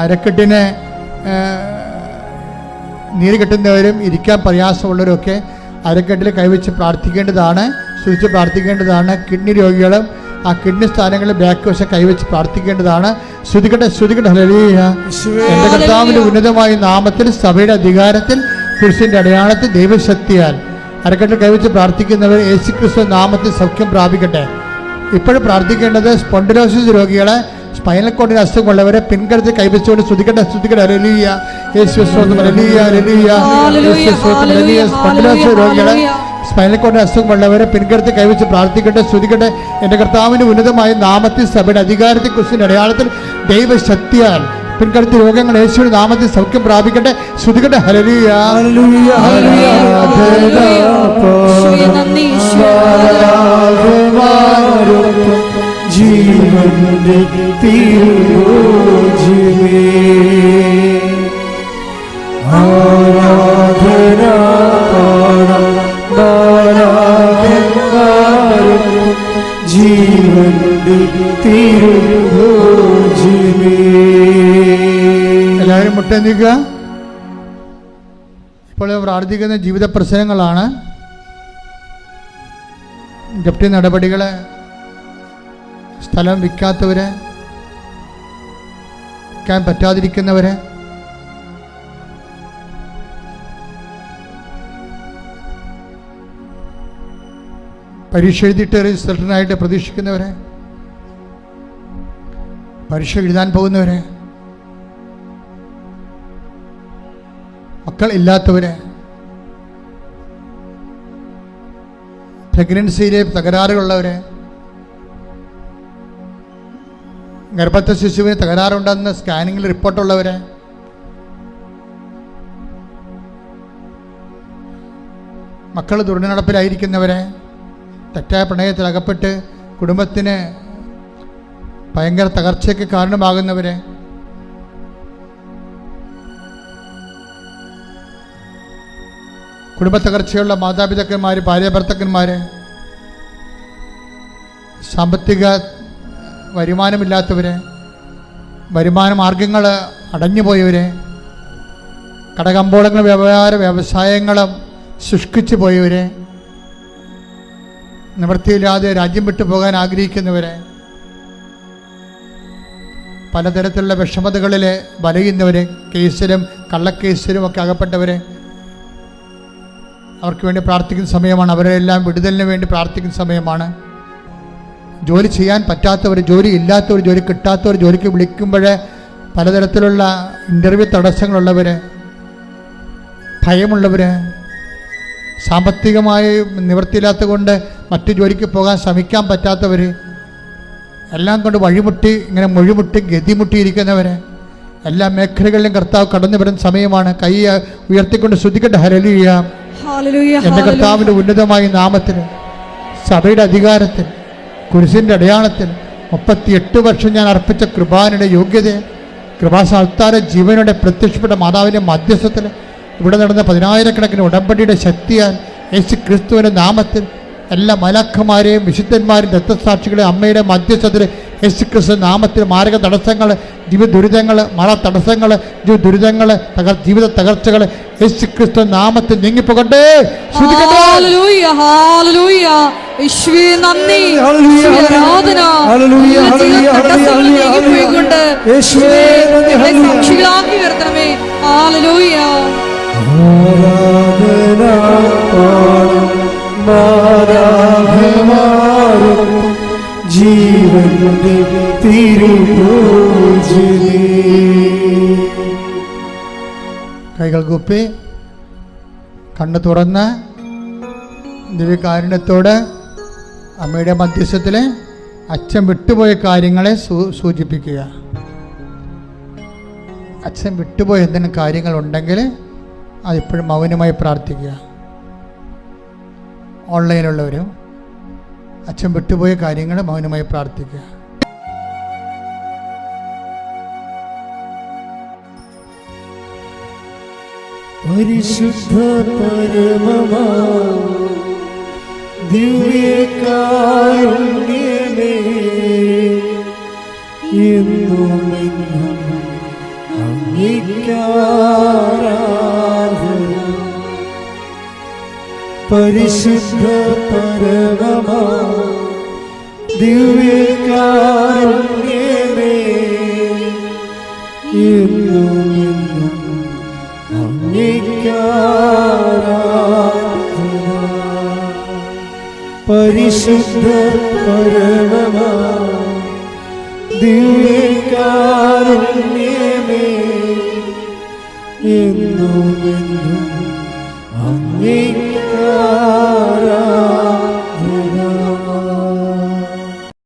അരക്കെട്ടിന് നീര് കെട്ടുന്നവരും ഇരിക്കാൻ പ്രയാസമുള്ളവരൊക്കെ അരക്കെട്ടിൽ കൈവച്ച് പ്രാർത്ഥിക്കേണ്ടതാണ്, സ്തുതിച്ച് പ്രാർത്ഥിക്കേണ്ടതാണ്. കിഡ്നി രോഗികളും ആ കിഡ്നി സ്ഥാനങ്ങളിൽ ബാക്ക് വശം കൈവച്ച് പ്രാർത്ഥിക്കേണ്ടതാണ്. ശ്രുതിക്കട്ടെ. ഹല്ലേലൂയ. എന്റെ കർത്താവിന്റെ ഉന്നതമായ നാമത്തിൽ, സഭയുടെ അധികാരത്തിൽ, കുരിശിന്റെ അടയാളത്തിൽ, ദൈവശക്തിയാൽ അരക്കെട്ടിൽ കൈവച്ച് പ്രാർത്ഥിക്കുന്നവർ യേശുക്രിസ്തു നാമത്തിൽ സൗഖ്യം പ്രാപിക്കട്ടെ. ഇപ്പോഴും പ്രാർത്ഥിക്കേണ്ടത് സ്പോണ്ടിലോസിസ് രോഗികളെ, സ്പൈനൽ കോഡിന് അസുഖമുള്ളവരെ പിൻകരുത്തിൽ കൈവച്ചുകൊണ്ട് സ്തുതിക്കട്ടെ. യേശുവേ സ്തോത്രം, സ്പോണ്ടിലോസിസ് രോഗികളെ, സ്പൈനൽ കോഡിന് അസുഖമുള്ളവരെ പിൻകരുത്തിൽ കൈവച്ച് പ്രാർത്ഥിക്കട്ടെ. സ്തുതിക്കട്ടെ. എൻ്റെ കർത്താവിൻ്റെ ഉന്നതമായ നാമത്തിൽ, സഭയുടെ അധികാരത്തിൽ, കുരിശിന്റെ അടയാളത്തിൽ, ദൈവശക്തിയാൽ പിൻകരുത്തി രോഗങ്ങൾ യേശുവിന്റെ നാമത്തിൽ സൗഖ്യം പ്രാപിക്കട്ടെ. ശ്രുതികട്ടെ. ഹല്ലേലൂയ. ജീവന്റെ ആരാധന മുട്ടേന്തിക്കുക. ഇപ്പോൾ പ്രാർത്ഥിക്കുന്ന ജീവിത പ്രശ്നങ്ങളാണ്. ജപ്തി നടപടികൾ, സ്ഥലം വിൽക്കാത്തവരെ, വിൽക്കാൻ പറ്റാതിരിക്കുന്നവരെ, പരീക്ഷ എഴുതിയിട്ട് റിസൾട്ടിനായിട്ട് പ്രതീക്ഷിക്കുന്നവരെ, പരീക്ഷ എഴുതാൻ പോകുന്നവരെ, മക്കൾ ഇല്ലാത്തവരെ, പ്രഗ്നൻസിയിലെ തകരാറുകളുള്ളവരെ, ഗർഭസ്ഥ ശിശുവിന് തകരാറുണ്ടെന്ന് സ്കാനിങ്ങിൽ റിപ്പോർട്ടുള്ളവരെ, മക്കൾ ദുർനടപ്പിലായിരിക്കുന്നവരെ, തെറ്റായ പ്രണയത്തിൽ അകപ്പെട്ട് കുടുംബത്തിന് ഭയങ്കര തകർച്ചയ്ക്ക് കാരണമാകുന്നവരെ, കുടുംബ തകർച്ചയുള്ള മാതാപിതാക്കന്മാർ, ഭാര്യാഭർത്താക്കന്മാർ, സാമ്പത്തിക വരുമാനമില്ലാത്തവരെ, വരുമാന മാർഗങ്ങൾ അടഞ്ഞുപോയവരെ, കടകമ്പോളങ്ങൾ വ്യവസായങ്ങളും ശുഷ്കിച്ചു പോയവരെ, നിവൃത്തിയില്ലാതെ രാജ്യം വിട്ടു പോകാൻ ആഗ്രഹിക്കുന്നവരെ, പലതരത്തിലുള്ള വിഷമതകളിൽ വലയുന്നവരെ, കേസിലും കള്ളക്കേസിലും ഒക്കെ അകപ്പെട്ടവരെ, അവർക്ക് വേണ്ടി പ്രാർത്ഥിക്കുന്ന സമയമാണ്. അവരെല്ലാം വിടുതലിന് വേണ്ടി പ്രാർത്ഥിക്കുന്ന സമയമാണ്. ജോലി ചെയ്യാൻ പറ്റാത്തവർ, ജോലി ഇല്ലാത്തവർ, ജോലി കിട്ടാത്തവർ, ജോലിക്ക് വിളിക്കുമ്പോൾ പലതരത്തിലുള്ള ഇൻ്റർവ്യൂ തടസ്സങ്ങളുള്ളവർ, ഭയമുള്ളവർ, സാമ്പത്തികമായി നിവൃത്തിയില്ലാത്ത കൊണ്ട് മറ്റു ജോലിക്ക് പോകാൻ ശ്രമിക്കാൻ പറ്റാത്തവർ, എല്ലാം കൊണ്ട് വഴിമുട്ടി ഇങ്ങനെ മൊഴിമുട്ടി ഗതിമുട്ടിയിരിക്കുന്നവർ, എല്ലാ മേഖലകളിലും കർത്താവ് കടന്നു വരുന്ന സമയമാണ്. കൈ ഉയർത്തിക്കൊണ്ട് ശ്രദ്ധിക്കട്ടെ. ഹല്ലേലൂയ. എൻ്റെ കർത്താവിൻ്റെ ഉന്നതമായ നാമത്തിന്, സഭയുടെ അധികാരത്തിൽ, കുരിശിൻ്റെ അടയാളത്തിൽ 38 വർഷം ഞാൻ അർപ്പിച്ച കൃപാനയുടെ യോഗ്യത, കൃപാസാൽത്താര ജീവനോടെ പ്രത്യക്ഷപ്പെട്ട മാതാവിൻ്റെ മധ്യസ്ഥത്തിൽ ഇവിടെ നടന്ന 10,000-കണക്കിന് ഉടമ്പടിയുടെ ശക്തിയാൽ യേശു ക്രിസ്തുവിൻ്റെ നാമത്തിൽ എല്ലാ മലാഖമാരെയും വിശുദ്ധന്മാരെയും രക്തസാക്ഷികളെ അമ്മയുടെ മധ്യസ്ഥത്തിൽ യേശു ക്രിസ്തു നാമത്തിൽ മാരക തടസ്സങ്ങൾ, ജീവിത ദുരിതങ്ങൾ, മഴ തടസ്സങ്ങൾ, ദുരിതങ്ങൾ, ജീവിത തകർച്ചകൾ യേശു ക്രിസ്തു നാമത്തിൽ നീങ്ങിപ്പോകട്ടെ. ജീവന്റെ തിരുഭോജനേ. കൈകൾ കൂപ്പി കണ്ണ് തുറന്ന് ദിവ്യകാരുണ്യത്തോട് അമ്മയുടെ മധ്യസ്ഥത്തിൽ അച്ഛൻ വിട്ടുപോയ കാര്യങ്ങളെ സൂചിപ്പിക്കുക. അച്ഛൻ വിട്ടുപോയ എന്തെങ്കിലും കാര്യങ്ങളുണ്ടെങ്കിൽ അതിപ്പോഴും മൗനമായി പ്രാർത്ഥിക്കുക. ഓൺലൈനിലുള്ളവരും അച്ഛൻ വിട്ടുപോയ കാര്യങ്ങൾ മൗനമായി പ്രാർത്ഥിക്കുക. പരിശുദ്ധ പരമമാ ദിവ്യകാരുണ്യമേ, എന്നും അങ്ങേയ്ക്കാരാധന. പരിശുദ്ധ പരമമാ ദിവ്യകാരുണ്യമേ, എന്നും അങ്ങേയ്ക്കാരാധന. പരിശുദ്ധ പരമമാ ദിവ്യകാരുണ്യമേ, എന്നും അങ്ങേയ്ക്കാരാധന.